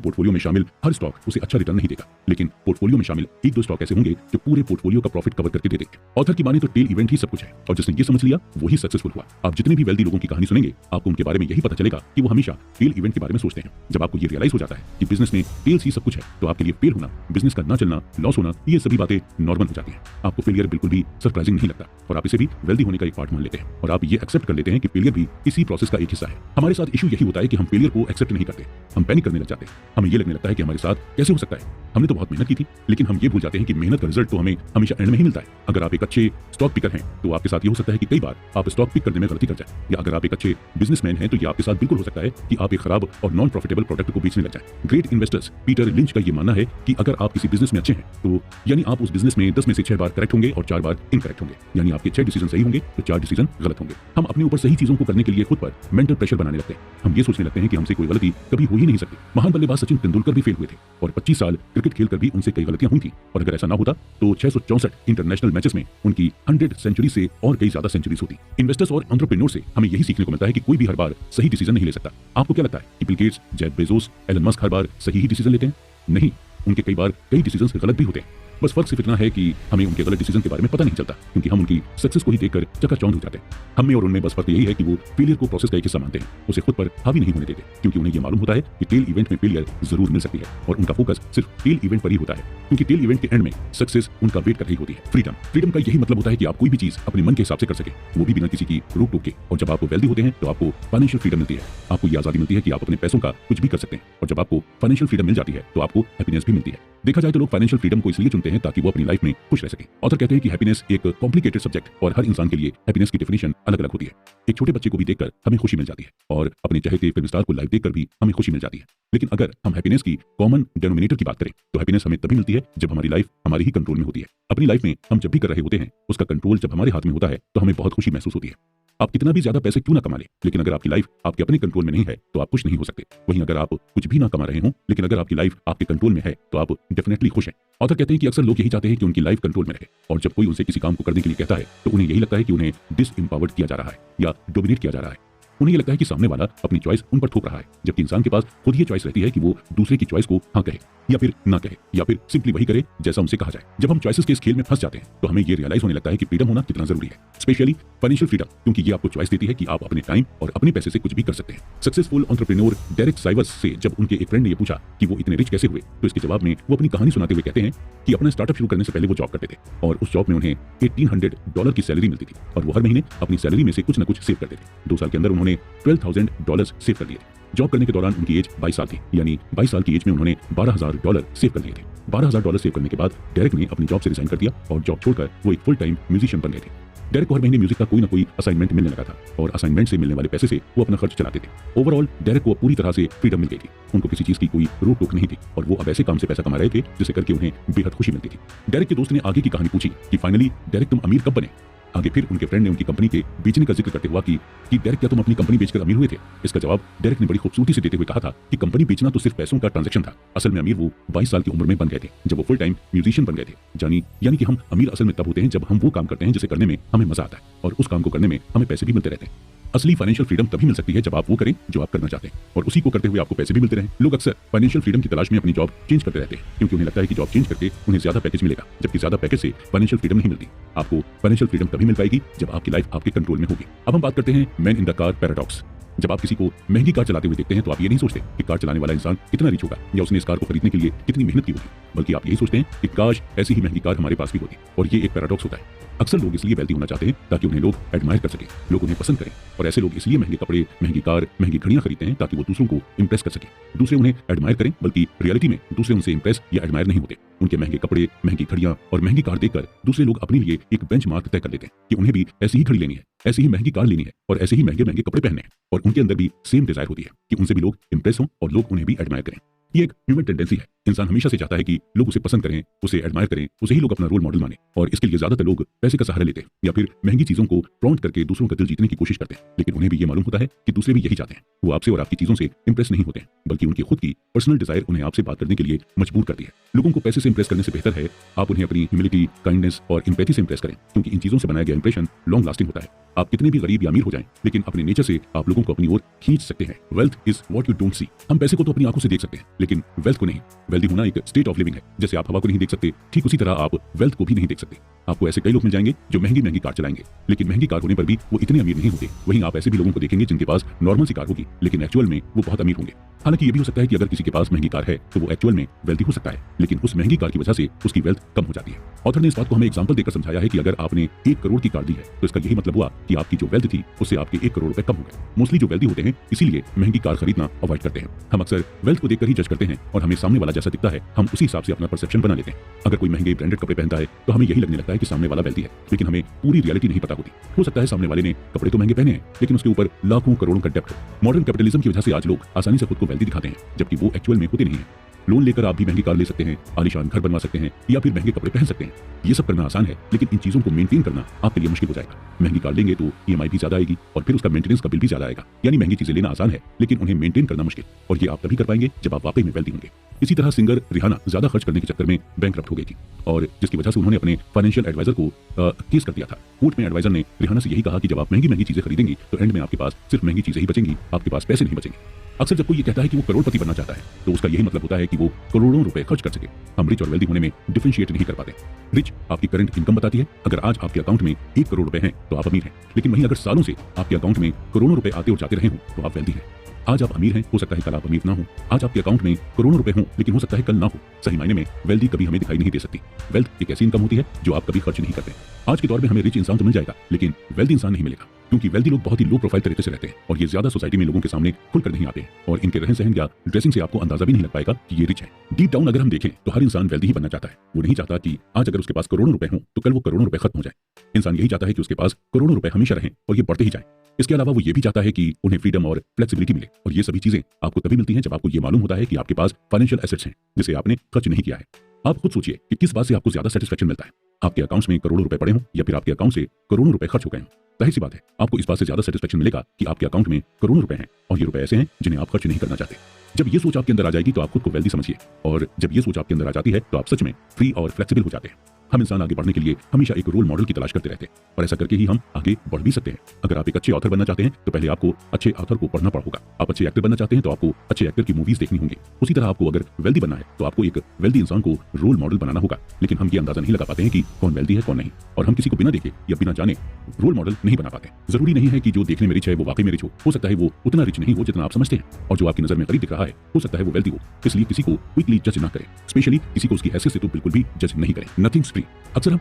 A: पोर्टफोलियो में शामिल हर स्टॉक उसे अच्छा रिटर्न नहीं देगा, लेकिन पोर्टफोलियो में शामिल 1-2 स्टॉक ऐसे होंगे जो पूरे पोर्टफोलियो का प्रॉफिट कवर करके दे देंगे। ऑथर की माने तो टेल इवेंट ही सब कुछ है, और जिसने ये समझ लिया वही सक्सेसफुल हुआ। आप जितने भी वेल्दी लोगों की कहानी सुनेंगे, आपको उनके बारे में यही पता चलेगा कि वो हमेशा टेल इवेंट के बारे में सोचते हैं। जब आपको ये रियलाइज हो जाता है कि बिजनेस में टेल्स ही सब कुछ है, तो आपके लिए फेल होना, बिजनेस का ना चलना, लॉस होना, ये सभी बातें नॉर्मल हो जाती हैं। आपको फेलियर बिल्कुल भी सरप्राइजिंग नहीं लगता, और आप इसे भी वेल्दी होने का एक पार्ट मान लेते हैं, और आप ये एक्सेप्ट कर लेते हैं कि फेलियर भी इसी प्रोसेस का एक हिस्सा है। हमारे साथ इशू यही होता है कि हम फेलियर को एक्सेप्ट नहीं करते, हम पैनिक करने लग जाते हैं। हमें ये लगने लगता है कि हमारे साथ कैसे हो सकता है, हमने तो बहुत मेहनत की थी, लेकिन हम ये भूल जाते हैं कि मेहनत का रिजल्ट तो हमें हमेशा एंड में ही मिलता है। अगर आप एक अच्छे स्टॉक पिकर हैं तो आपके साथ ये हो सकता है कि कई बार आप स्टॉक पिक करने में गलती कर जाए, या अगर आप एक अच्छे बिजनेसमैन हैं तो ये आपके साथ बिल्कुल हो सकता है कि आप एक खराब और नॉन प्रॉफिटेबल प्रोडक्ट को बेचने लग जाए। ग्रेट इन्वेस्टर्स पीटर लिंच का ये मानना है कि अगर आप किसी बिजनेस में अच्छे हैं तो यानी आप उस बिजनेस में 10 में से 6 बार करेक्ट होंगे और 4 बार इनकरेक्ट होंगे, यानी आपके 6 डिसीजन सही होंगे तो 4 डिसीजन गलत होंगे। हम अपने ऊपर सही चीजों को करने के लिए खुद पर मेंटल प्रेशर बनाने लगते हैं। हम ये सोचने लगते हैं कि हमसे कोई गलती कभी हो ही नहीं सकती। महान बल्लेबाज सचिन तेंदुलकर भी फेल हुए थे, और 25 साल क्रिकेट खेलकर भी उनसे कई गलतियां हुई थी, और अगर ऐसा ना होता तो 664 इंटरनेशनल मैचेस में उनकी 100 सेंचुरी से और कई ज्यादा सेंचुरीज होती। इन्वेस्टर्स और एंटरप्रेन्योर से हमें यही सीखने को मिलता है कि कोई भी हर बार सही डिसीजन नहीं ले सकता। आपको क्या लगता है कि Bill Gates, Jeff Bezos, Elon Musk हर बार सही ही डिसीजन लेते हैं? नहीं, उनके कई बार कई डिसीजन गलत भी होते हैं। बस फर्क सिर्फ इतना है कि हमें उनके गलत डिसीजन के बारे में पता नहीं चलता, क्योंकि हम उनकी सक्सेस को ही देखकर चकाचौंध हो जाते हैं। हम में और उनमें बस फर्क यही है कि वो फेलियर को प्रोसेस का एक हिस्सा मानते हैं, उसे खुद पर हावी नहीं होने देते, क्योंकि उन्हें ये मालूम होता है कि टेल इवेंट में फेलियर जरूर मिल सकती है, और उनका फोकस सिर्फ टेल इवेंट पर ही होता है, क्योंकि टेल इवेंट के एंड में सक्सेस उनका वेट कर रही होती है। फ्रीडम का यही मतलब होता है कि आप कोई भी चीज अपने मन के हिसाब से कर सके, वो भी बिना किसी की रोक टोक के। और जब आप वेल्दी होते हैं तो आपको फाइनेंशियल फ्रीडम मिलती है, आपको ये आजादी मिलती है कि आप अपने पैसों का कुछ भी कर सकते हैं, और जब आपको फाइनेंशियल फ्रीडम मिल जाती है तो आपको हैप्पीनेस भी मिलती है। देखा जाए तो लोग फाइनेंशियल फ्रीडम को इसलिए चुनते हैं ताकि वो अपनी लाइफ में खुश रह सके। ऑथर कहते हैं कि हैप्पीनेस एक कॉम्प्लिकेटेड सब्जेक्ट, और हर इंसान के लिए हैप्पीनेस की डेफिनेशन अलग अलग होती है। एक छोटे बच्चे को भी देखकर हमें खुशी मिल जाती है, और अपने चहेते फिल्म स्टार को लाइव देखकर भी हमें खुशी मिल जाती है। लेकिन अगर हम हैप्पीनेस की कॉमन डिनोमिनेटर की बात करें तो हैप्पीनेस हमें तभी मिलती है जब हमारी लाइफ हमारी ही कंट्रोल में होती है। अपनी लाइफ में हम जब भी कर रहे होते हैं उसका कंट्रोल जब हमारे हाथ में होता है तो हमें बहुत खुशी महसूस होती है। आप कितना भी ज्यादा पैसे क्यों ना कमा लें, लेकिन अगर आपकी लाइफ आपके अपने कंट्रोल में नहीं है तो आप खुश नहीं हो सकते। वहीं अगर आप कुछ भी ना कमा रहे हो लेकिन अगर आपकी लाइफ आपके कंट्रोल में है तो आप डेफिनेटली खुश हैं। ऑथर कहते हैं कि अक्सर लोग यही चाहते हैं कि उनकी लाइफ कंट्रोल में रहे, और जब कोई उनसे किसी काम को करने के लिए कहता है तो उन्हें यही लगता है कि उन्हें डिसएम्पावर्ड किया जा रहा है या डोमिनेट किया जा रहा है। उन्हें ये लगता है कि सामने वाला अपनी चॉइस उन पर थोप रहा है, जबकि इंसान के पास खुद ही चॉइस रहती है कि वो दूसरे की चॉइस को हाँ कहे या फिर ना कहे, या फिर सिंपली वही करे जैसा उनसे कहा जाए। जब हम चॉइसेस के इस खेल में फंस जाते हैं तो हमें ये रियलाइज होने लगता है कि फ्रीडम होना कितना जरूरी है, स्पेशली फाइनेंशियल फ्रीडम, क्योंकि ये आपको चॉइस देती है कि आप अपने टाइम और अपने पैसे से कुछ भी कर सकते हैं। सक्सेसफुल एंटरप्रेन्योर डेरेक साइवर्स से जब उनके एक फ्रेंड ने ये पूछा कि वो इतने रिच कैसे हुए, तो इसके जवाब में वो अपनी कहानी सुनाते हुए कहते हैं कि अपना स्टार्टअप शुरू करने से पहले वो जॉब करते थे, और उस जॉब में उन्हें $1800 की सैलरी मिलती थी, और वो हर महीने अपनी सैलरी में से कुछ न कुछ सेव करते थे। 2 साल के अंदर उन्होंने $12,000 सेव कर लिए थे। जॉब करने के दौरान उनकी एज 22 साल थी, यानी 22 साल की एज में उन्होंने $12,000 सेव कर लिए थे। $12,000 सेव करने के बाद डेरेक ने अपनी जॉब से रिजाइन कर दिया और जॉब छोड़कर वो एक फुल टाइम म्यूजिशियन बन गए थे। डेरेक को हर महीने म्यूजिक का कोई ना कोई असाइनमेंट मिलने लगा था, और असाइनमेंट से मिलने वाले पैसे से वो अपना खर्च चलाते थे। ओवरऑल डेरेक को पूरी तरह से फ्रीडम मिल गई थी, उनको किसी चीज की कोई रोक टोक नहीं थी, और वो अब ऐसे काम से पैसा कमा रहे थे जिसे करके उन्हें बेहद खुशी मिलती थी। डेरेक के दोस्त ने आगे की कहानी पूछी कि फाइनली डेरेक तुम अमीर कब बने। आगे फिर उनके फ्रेंड ने उनकी कंपनी के बेचने का जिक्र करते हुआ कि डेरेक क्या तुम अपनी कंपनी बेचकर अमीर हुए थे। इसका जवाब डेरेक ने बड़ी खूबसूरती से देते हुए कहा था कि कंपनी बेचना तो सिर्फ पैसों का ट्रांजैक्शन था, असल में अमीर वो 22 साल की उम्र में बन गए थे जब वो फुल टाइम म्यूजिशियन बन गए थे। यानी कि हम अमीर असल में तब होते हैं जब हम वो काम करते हैं जिसे करने में हमें मजा आता है, और उस काम को करने में हमें पैसे भी मिलते रहते हैं। असली फाइनेंशियल फ्रीडम तभी मिल सकती है जब आप वो करें जो आप करना चाहते हैं, और उसी को करते हुए आपको पैसे भी मिलते रहें। लोग अक्सर फाइनेंशियल फ्रीडम की तलाश में अपनी जॉब चेंज करते रहते हैं, क्योंकि उन्हें लगता है कि जॉब चेंज करके उन्हें ज्यादा पैकेज मिलेगा, जबकि ज्यादा पैकेज से फाइनेंशियल फ्रीडम नहीं मिलती। आपको फाइनेंशियल फ्रीडम तभी मिल पाएगी जब आपकी लाइफ आपके कंट्रोल में होगी। अब हम बात करते हैं man in the car paradox. जब आप किसी को महंगी कार चलाते हुए देखते हैं तो आप ये नहीं सोचते कि कार चलाने वाला इंसान कितना रिच होगा या उसने इस कार को खरीदने के लिए कितनी मेहनत की होगी, बल्कि आप यही सोचते हैं कि काश ऐसी ही महंगी कार हमारे पास भी होती। और ये एक पैराडॉक्स होता है। अक्सर लोग इसलिए वेल्दी होना चाहते हैं ताकि उन्हें लोग एडमायर कर सकें, लोग उन्हें पसंद करें। और ऐसे लोग इसलिए महंगे कपड़े, महंगी कार, महंगी घड़ियां खरीदते हैं ताकि वो दूसरों को इंप्रेस कर सके, दूसरे उन्हें एडमायर करें। बल्कि रियलिटी में दूसरे उनसे इंप्रेस या एडमायर नहीं होते। उनके महंगे कपड़े, महंगी घड़ियां और महंगी कार देखकर दूसरे लोग अपने लिए एक बेंचमार्क तय कर लेते हैं कि उन्हें भी ऐसी ही घड़ी लेनी है, ऐसी ही महंगी कार लेनी है और ऐसे ही महंगे महंगे कपड़े पहनने हैं। और उनके अंदर भी सेम डिजायर होती है कि उनसे भी लोग इंप्रेस हों और लोग उन्हें भी एडमायर करें। ये एक ह्यूमन टेंडेंसी है। इंसान हमेशा से चाहता है कि लोग उसे पसंद करें, उसे एडमायर करें, उसे ही लोग अपना रोल मॉडल माने। और इसके लिए ज्यादातर लोग पैसे का सहारा लेते हैं या फिर महंगी चीजों को प्रॉन्ट करके दूसरों का दिल जीतने की कोशिश करते हैं। लेकिन उन्हें भी ये मालूम होता है कि दूसरे भी यही चाहते हैं। वो आपसे और आपकी चीजों से इंप्रेस नहीं होते हैं, बल्कि उनकी खुद की पर्सनल डिजायर उन्हें आपसे बात करने के लिए मजबूर करती है। लोगों को पैसे से इंप्रेस करने से बेहतर है आप उन्हें अपनी ह्यूमिलिटी, काइंडनेस और एम्पैथी से इंप्रेस करें, क्योंकि इन चीजों से बनाया गया इंप्रेशन लॉन्ग लास्टिंग होता है। आप कितने भी गरीब या अमीर हो जाएं, लेकिन अपने नेचर से आप लोगों को अपनी ओर खींच सकते हैं। Wealth is what you don't see. हम पैसे को तो अपनी आंखों से देख सकते हैं, लेकिन वेल्थ को नहीं। वेल्दी होना एक स्टेट ऑफ लिविंग है। जैसे आप हवा को नहीं देख सकते, ठीक उसी तरह आप वेल्थ को भी नहीं देख सकते। आपको ऐसे कई लोग मिल जाएंगे जो महंगी महंगी कार चलाएंगे, लेकिन महंगी कार होने पर भी वो इतने अमीर नहीं होते। वहीं आप ऐसे भी लोगों को देखेंगे जिनके पास नॉर्मल सी कार होगी, लेकिन एक्चुअल में वो बहुत अमीर होंगे। हालांकि ये भी हो सकता है कि अगर किसी के पास महंगी कार है तो वो एक्चुअल में वेल्दी हो सकता है, लेकिन उस महंगी कार की वजह से उसकी वेल्थ कम हो जाती है। ऑथर ने इस बात को हमें एग्जांपल देकर समझाया है कि अगर आपने 1 करोड़ की कार दी है तो इसका यही मतलब हुआ कि आपकी जो वेल्थ थी उससे आपके 1 करोड़ रुपए कम हो गए। मोस्टली जो वेल्दी होते हैं इसीलिए महंगी कार खरीदना अवॉइड करते हैं। हम अक्सर वेल्थ को देखकर ही जज करते हैं और हमें सामने वाला जैसा दिखता है हम उसी हिसाब से अपना परसेप्शन बना लेते हैं। अगर कोई महंगे ब्रांडेड कपड़े पहनता है तो हमें यही लगने लगता है कि सामने वाला वेल्दी है, लेकिन हमें पूरी रियलिटी नहीं पता होती। हो सकता है सामने वाले ने कपड़े तो महंगे पहने हैं, लेकिन उसके ऊपर लाखों करोड़ों का डेब्ट हो। मॉडर्न कैपिटलिज्म की वजह से आज लोग आसानी से खुद को वेल्दी दिखाते हैं, जबकि वो एक्चुअल में होते नहीं है। लोन लेकर आप भी महंगी कार ले सकते हैं, आलीशान घर बनवा सकते हैं या फिर महंगे कपड़े पहन सकते हैं। ये सब करना आसान है, लेकिन इन चीजों को मेंटेन करना आपके लिए मुश्किल हो जाएगा। महंगी कार लेंगे तो ईएमआई भी ज्यादा आएगी और फिर उसका मेंटेनेंस का बिल भी ज्यादा आएगा। यानी महंगी चीजें लेना आसान है, लेकिन उन्हें मेंटेन करना मुश्किल। और ये आप तभी कर पाएंगे जब आप वाकई में वेल्दी होंगे। इसी तरह सिंगर रिहाना ज्यादा खर्च करने के चक्कर में बैंकरप्ट हो गई थी, और जिसकी वजह से उन्होंने अपने फाइनेंशियल एडवाइजर को केस कर दिया था। कोर्ट में एडवाइजर ने रिहाना से यही कहा कि जब आप महंगी महंगी चीजें खरीदेंगी तो एंड में आपके पास सिर्फ महंगी चीजें ही बचेंगी, आपके पास पैसे नहीं बचेंगे। अक्सर जब कोई ये कहता है कि वो करोड़पति बनना चाहता है तो उसका यही मतलब होता है कि वो करोड़ों रुपए खर्च कर सके। हम रिच और वेल्दी होने में डिफरेंशिएट नहीं कर पाते। रिच आपकी करंट इनकम बताती है। अगर आज आपके अकाउंट में 1 करोड़ रुपए हैं तो आप अमीर हैं, लेकिन वहीं अगर सालों से आपके अकाउंट में करोड़ों रुपए आते और जाते रहे हों तो आप वेल्दी हैं। आज आप अमीर हैं, हो सकता है कल आप अमीर ना हो। आज आपके अकाउंट में करोड़ों रुपए हों, लेकिन हो सकता है कल ना हो। सही मायने में वेल्दी कभी हमें दिखाई नहीं दे सकती। वेल्थ एक ऐसी इनकम होती है जो आप कभी खर्च नहीं करते। आज के दौर में हमें रिच इंसान तो मिल जाएगा, लेकिन वेल्दी इंसान नहीं मिलेगा, क्योंकि वेल्दी लोग बहुत ही लो प्रोफाइल तरीके से रहते हैं और ये ज्यादा सोसाइटी में लोगों के सामने खुलकर नहीं आते हैं। और इनके रहन सहन या ड्रेसिंग से आपको अंदाजा भी नहीं लग पाएगा कि ये रिच है। डीप डाउन अगर हम देखें तो हर इंसान वेल्दी ही बनना चाहता है। वो नहीं चाहता कि आज अगर उसके पास करोड़ों रुपए हों तो कल वो करोड़ों रुपए खत्म हो जाए। इंसान यही चाहता है कि उसके पास करोड़ों रुपए हमेशा रहें और ये बढ़ते ही जाएं। इसके अलावा वो ये भी चाहता है कि उन्हें फ्रीडम और फ्लेक्सिबिलिटी मिले, और ये सभी चीजें आपको तभी मिलती हैं जब आपको ये मालूम होता है कि आपके पास फाइनेंशियल एसेट्स हैं जिसे आपने खर्च नहीं किया है। आप खुद सोचिए कि किस बात से आपको ज्यादा सेटिस्फेक्शन मिलता है, आपके अकाउंट्स में करोड़ों रुपए पड़े हों या फिर आपके अकाउंट से करोड़ों रुपए खर्च हो गए हों। जाहिर सी बात है आपको इस बात से ज्यादा सेटिस्फेक्शन मिलेगा कि आपके अकाउंट में करोड़ों रुपए हैं और ये रुपए ऐसे हैं जिन्हें आप खर्च नहीं करना चाहते। जब ये सोच आपके अंदर आ जाएगी तो आप खुद को वेल्दी समझिए, और जब ये सोच आपके अंदर आ जाती है तो आप सच में फ्री और फ्लेक्सिबल हो जाते हैं। हम इंसान आगे बढ़ने के लिए हमेशा एक रोल मॉडल की तलाश करते रहते हैं, और ऐसा करके ही हम आगे बढ़ भी सकते हैं। अगर आप एक अच्छे ऑथर बनना चाहते हैं तो पहले आपको अच्छे ऑथर को पढ़ना पड़ेगा। आप अच्छे एक्टर बनना चाहते हैं तो आपको अच्छे एक्टर की मूवीज देखनी होंगी। उसी तरह आपको अगर वेल्दी बनना है तो आपको एक वेल्दी इंसान को रोल मॉडल बनाना होगा। लेकिन हम ये अंदाजा नहीं लगा पाते हैं कि कौन वेल्दी है कौन नहीं, और हम किसी को बिना देखे या बिना जाने रोल मॉडल नहीं बना पाते। जरूरी नहीं है कि जो देखने में रिच है वो वाकई में रिच हो सकता है वो उतना रिच नहीं हो जितना आप समझते हैं, और जो आपकी नजर में गरीब दिख रहा है हो सकता है वो वेल्दी हो। इसलिए किसी को क्विकली जज ना करें, स्पेशली किसी को उसकी हैसियत से तो बिल्कुल भी जज नहीं करें। Nothings free. अक्सर हम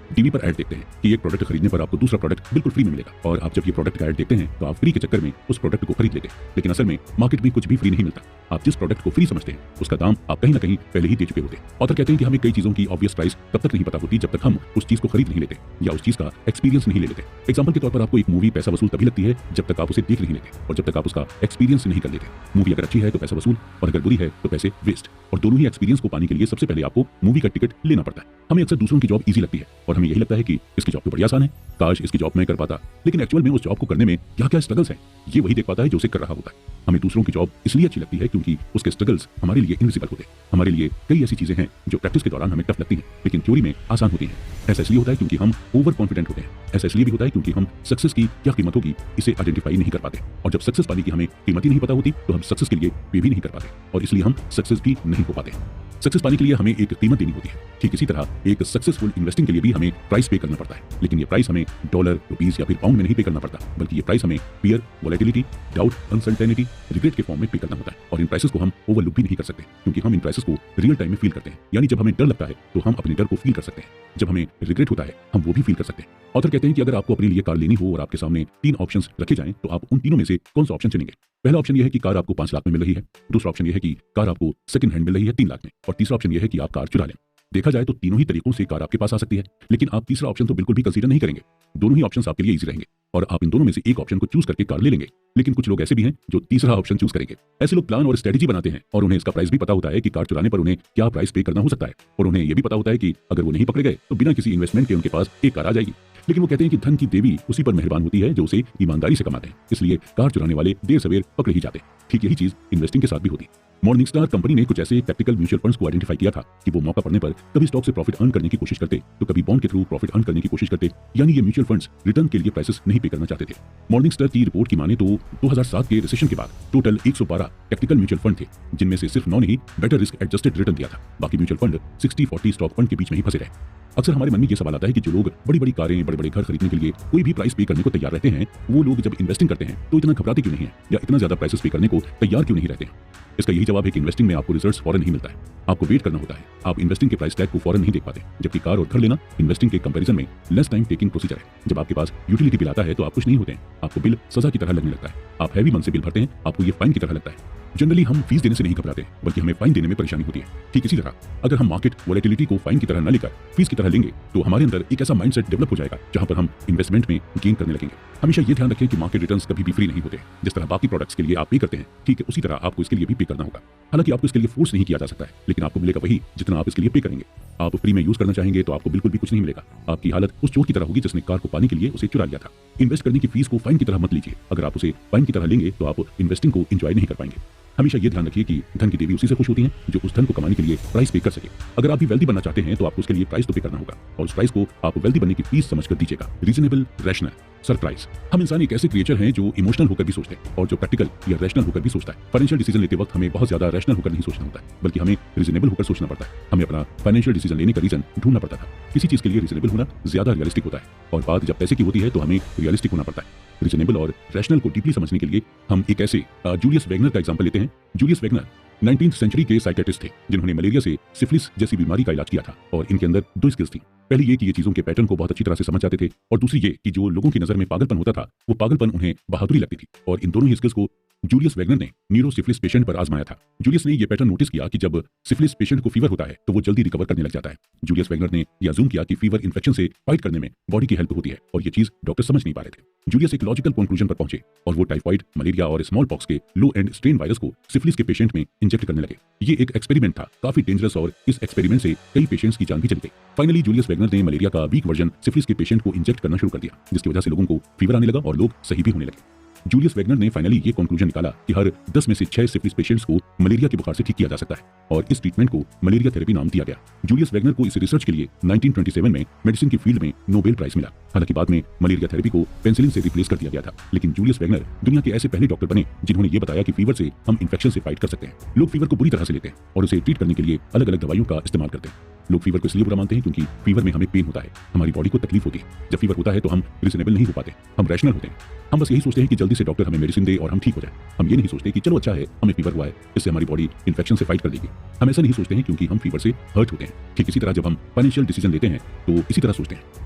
A: टीवी पर ऐड देखते हैं कि एक प्रोडक्ट खरीदने पर आपको दूसरा प्रोडक्ट बिल्कुल फ्री में मिलेगा, और आप जब ये प्रोडक्ट का ऐड देखते हैं तो आप फ्री के चक्कर में उस प्रोडक्ट को खरीद लेते हैं। लेकिन असल में मार्केट में कुछ भी फ्री नहीं मिलता। आप जिस प्रोडक्ट को फ्री समझते हैं उसका दाम आप कहीं ना कहीं पहले ही दे चुके होते हैं। ऑथर कहते हैं कि हमें कई चीजों की ऑब्वियस प्राइस तब तक नहीं पता होती जब तक हम उस चीज को खरीद नहीं लेते या उस चीज का एक्सपीरियंस नहीं ले लेते। एग्जाम्पल के तौर पर आपको एक मूवी पैसा वसूल तभी लगती है जब तक आप उसे देख नहीं लेते और जब तक आप उसका एक्सपीरियंस नहीं कर लेते। मूवी अगर अच्छी है तो पैसा वसूल, और अगर बुरी है तो पैसे वेस्ट। और दोनों ही एक्सपीरियंस को पाने के लिए सबसे पहले आपको मूवी का टिकट लेना पड़ता है। हमें अक्सर दूसरों की जॉब इजी लगती है और हमें यही लगता है कि इसकी जॉब तो बड़ी आसान है, काश इसकी जॉब मैं कर पाता। लेकिन एक्चुअल में उस जॉब को करने में क्या क्या स्ट्रगल्स हैं ये वही देख पाता है जो उसे कर रहा होता है। हमें दूसरों की जॉब इसलिए अच्छी लगती है क्योंकि क्योंकि उसके स्ट्रगल्स हमारे लिए इनविजिबल होते हैं। हमारे लिए कई ऐसी चीजें हैं जो प्रैक्टिस के दौरान हमें टफ लगती हैं, लेकिन थ्योरी में आसान होती हैं। ऐसा इसलिए होता है क्योंकि हम ओवर कॉन्फिडेंट होते हैं। ऐसा इसलिए भी होता है क्योंकि हम सक्सेस की क्या कीमत होगी इसे आइडेंटिफाई नहीं कर पाते, और जब सक्सेस पाने की हमें कीमत ही नहीं पता होती तो हम सक्सेस के लिए पे भी नहीं कर पाते, और इसलिए हम सक्सेस भी नहीं हो पाते। सक्सेस पाने के लिए हमें एक कीमत देनी होती है। ठीक इसी तरह एक सक्सेसफुल इन्वेस्टिंग के लिए भी हमें प्राइस पे करना पड़ता है, लेकिन ये प्राइस हमें डॉलर, रुपीस या फिर पाउंड में नहीं पे करना पड़ता, बल्कि ये प्राइस हमें fear, volatility, doubt, uncertainty, regret के फॉर्म में पे करना होता है। और इन प्राइसेस को हम ओवरलुक भी नहीं कर सकते, क्योंकि हम इन प्राइसेस को रियल टाइम में फील करते हैं। यानी जब हमें डर लगता है तो हम अपने डर को फील कर सकते हैं, जब हमें रिग्रेट होता है हम वो भी फील कर सकते हैं। ऑथर कहते हैं कि अगर आपको अपने लिए कार लेनी हो और आपके सामने 3 ऑप्शंस रखे जाएं तो आप उन तीनों में से कौन सा ऑप्शन चुनेंगे? पहला ऑप्शन यह है कि कार आपको 5 लाख में मिल रही है, दूसरा ऑप्शन यह है कि कार आपको सेकंड हैंड मिल रही है 3 लाख में, और तीसरा ऑप्शन यह है कि आप कार चुरा लें। देखा जाए तो तीनों ही तरीकों से कार आपके पास आ सकती है, लेकिन आप तीसरा ऑप्शन तो बिल्कुल भी कंसीडर नहीं करेंगे। दोनों ही ऑप्शंस आपके लिए इजी रहेंगे और आप इन दोनों में से एक ऑप्शन को चूज करके कार ले लेंगे। लेकिन कुछ लोग ऐसे भी हैं जो तीसरा ऑप्शन चूज करेंगे। ऐसे लोग प्लान और स्ट्रेटेजी बनाते हैं और उन्हें इसका प्राइस भी पता होता है कि कार चुराने पर उन्हें क्या प्राइस पे करना हो सकता है, और उन्हें यह भी पता होता है कि अगर वो नहीं पकड़े गए तो बिना किसी इन्वेस्टमेंट के उनके पास एक कार आ जाएगी। लेकिन वो कहते हैं कि धन की देवी उसी पर मेहरबान होती है जो उसे ईमानदारी से कमाते हैं, इसलिए कार चुराने वाले देर सवेर पकड़े ही जाते हैं। ठीक यही चीज इन्वेस्टिंग के साथ भी होती है। मॉर्निंगस्टार कंपनी ने कुछ ऐसे टैक्टिकल म्यूचुअल फंड्स को आइडेंटिफाई किया था कि वो मौका पड़ने पर कभी स्टॉक से प्रॉफिट अर्न करने की कोशिश करते तो कभी बॉन्ड के थ्रू प्रॉफिट अर्न करने की कोशिश करते, यानी ये म्यूचुअल फंड्स रिटर्न के लिए प्राइसेस नहीं पे करना चाहते थे। मॉर्निंगस्टार की रिपोर्ट की माने तो 2007 के रिसेशन के बाद टोटल 112 टैक्टिकल म्यूचुअल फंड थे, जिनमें से सिर्फ 9 ने ही बेटर रिस्क एडजस्टेड रिटर्न दिया था। बाकी म्यूचुअल फंड 60-40 स्टॉक फंड के बीच में ही फंसे रहे। अक्सर हमारे मन में ये सवाल आता है कि जो लोग बड़ी बड़ी कारें, बड़े बड़े घर खरीदने के लिए कोई भी प्राइस पे करने को तैयार रहते हैं, वो लोग जब इन्वेस्टिंग करते हैं तो इतना घबराते क्यों नहीं है, या इतना ज्यादा प्राइसेस पे करने को तैयार क्यों नहीं रहते हैं? इसका यही जवाब है कि इन्वेस्टिंग में आपको रिजल्ट्स फौरन नहीं मिलता है, आपको वेट करना होता है। आप इन्वेस्टिंग के प्राइस टैग को फौरन नहीं देख पाते, जबकि कार और घर लेना इन्वेस्टिंग के कंपैरिजन में लेस टाइम टेकिंग प्रोसीजर है। जब आपके पास यूटिलिटी बिल आता है तो आप कुछ नहीं होते हैं, आपको बिल सजा की तरह लगने लगता है। आप हैवी मन से बिल भरते हैं, आपको ये फाइन की तरह लगता है। जनरली हम फीस देने से नहीं घबराते, बल्कि हमें फाइन देने में परेशानी होती है। ठीक इसी तरह अगर हम मार्केट वोलेटिलिटी को फाइन की तरह न लेकर फीस की तरह लेंगे तो हमारे अंदर एक ऐसा माइंडसेट डेवलप हो जाएगा जहां पर हम इन्वेस्टमेंट में गेन करने लगेंगे। हमेशा ये ध्यान रखें कि मार्केट रिटर्न्स कभी भी फ्री नहीं होते। जिस तरह बाकी प्रोडक्ट्स के लिए आप पे करते हैं, ठीक है उसी तरह आपको इसके लिए भी पे करना होगा। हालांकि आपको इसके लिए फोर्स नहीं किया जा सकता है, लेकिन आपको मिलेगा वही जितना आप इसके लिए पे करेंगे। आप फ्री में यूज करना चाहेंगे तो आपको बिल्कुल भी कुछ नहीं मिलेगा। आपकी हालत उस चोर की तरह होगी जिसने कार को पाने के लिए उसे चुरा लिया था। इन्वेस्ट करने की फीस को फाइन की तरह मत लीजिए। अगर आप उसे फाइन की तरह लेंगे तो आप इन्वेस्टिंग को एंजॉय नहीं कर पाएंगे। हमेशा ये ध्यान रखिए कि धन की देवी उसी से खुश होती हैं जो उस धन को कमाने के लिए प्राइस पे कर सके। अगर आप भी वेल्दी बनना चाहते हैं तो आपको उसके लिए प्राइस तो पे करना होगा, और उस प्राइस को आप वेल्दी बनने की फीस समझकर दीजिएगा। Reasonable, rational, surprise. हम इंसान एक ऐसे क्रिएचर हैं जो इमोशनल होकर भी सोचते हैं और जो प्रैक्टिकल या रैशनल होकर भी सोचता है। फाइनेंशियल डिसीजन लेते वक्त हमें बहुत ज्यादा रैशनल होकर नहीं सोचना होता है, बल्कि हमें रीजनेबल होकर सोचना पड़ता है। हमें अपना फाइनेंशियल डिसीजन लेने का रीजन ढूंढना पड़ता था। किसी चीज के लिए रीजनेबल होना ज्यादा रियलिस्टिक होता है, और बात जब पैसे की होती है तो हमें रियलिस्टिक होना पड़ता है। रीजनेबल और रैशनल को डीपली समझने के लिए हम एक ऐसे जूलियस वैगनर का एग्जांपल लेते हैं। जूलियस वैगनर 19वीं सेंचुरी के साइकियाट्रिस्ट थे जिन्होंने मलेरिया से सिफिलिस जैसी बीमारी का इलाज किया था, और इनके अंदर 2 स्किल्स थी। पहली ये कि ये चीजों के पैटर्न को बहुत अच्छी तरह से समझ जाते थे, और दूसरी ये कि जो लोगों की नजर में पागलपन होता था वो पागलपन उन्हें बहादुरी लगती थी। और इन दोनों ही स्किल्स को जूलियस वैगनर ने न्यूरोसिफिलिस पेशेंट पर आजमाया था। जूलियस ने यह पैटर्न नोटिस किया कि जब सिफिलिस पेशेंट को फीवर होता है तो वो जल्दी रिकवर करने लग जाता है। जूलियस वैगनर ने यह अज्यूम किया कि फीवर इन्फेक्शन से फाइट करने में बॉडी की हेल्प होती है, और ये चीज डॉक्टर समझ नहीं पा रहे थे। जूलियस एक लॉजिकल कंक्लूजन पर पहुंचे और वो टाइफाइड, मलेरिया और स्मॉल पॉक्स के लो एंड स्ट्रेन वायरस को सिफिलिस के पेशेंट में इंजेक्ट करने लगे। ये एक एक्सपेरिमेंट था, काफी डेंजरस, और इस एक्सपेरिमेंट से कई पेशेंट्स की जान भी चली गई। फाइनली जूलियस वैगनर ने मलेरिया का वीक वर्जन सिफिलिस के पेशेंट को इंजेक्ट करना शुरू कर दिया, जिसकी वजह से लोगों को फीवर आने लगा और लोग सही भी होने लगे। जूलियस वैगनर ने फाइनली ये कंक्लूजन निकाला कि हर 10 में से 6 सिफिलिस पेशेंट्स को मलेरिया के बुखार से ठीक किया जा सकता है, और इस ट्रीटमेंट को मलेरिया थेरेपी नाम दिया गया। जूलियस वैगनर को इस रिसर्च के लिए 1927 में मेडिसिन की फील्ड में नोबेल प्राइज मिला। हालांकि बाद में मलेरिया थेरेपी को पेनिसिलिन से रिप्लेस कर दिया गया था, लेकिन जूलियस वैगनर दुनिया के ऐसे पहले डॉक्टर बने जिन्होंने ये बताया कि फीवर से हम इन्फेक्शन से फाइट कर सकते हैं। लोग फीवर को बुरी तरह से लेते हैं और उसे ट्रीट करने के लिए अलग अलग दवाइयों का इस्तेमाल करते हैं। लोग फीवर को इसलिए बुरा मानते हैं क्योंकि फीवर में हमें पेन होता है, हमारी बॉडी को तकलीफ होती है। जब फीवर होता है तो हम रीजनेबल नहीं हो पाते, हम रैशनल होते हैं। हम बस यही सोचते हैं कि जल्दी से डॉक्टर हमें मेडिसिन दे और हम ठीक हो जाए। हम ये नहीं सोचते कि चलो अच्छा है हमें फीवर हुआ है, इससे हमारी बॉडी इन्फेक्शन से फाइट कर लेगी। हम ऐसा नहीं सोचते हैं क्योंकि हम फीवर से हर्ट होते हैं। ठीक इसी तरह जब हम फाइनेंशियल डिसीजन लेते हैं तो इसी तरह सोचते हैं।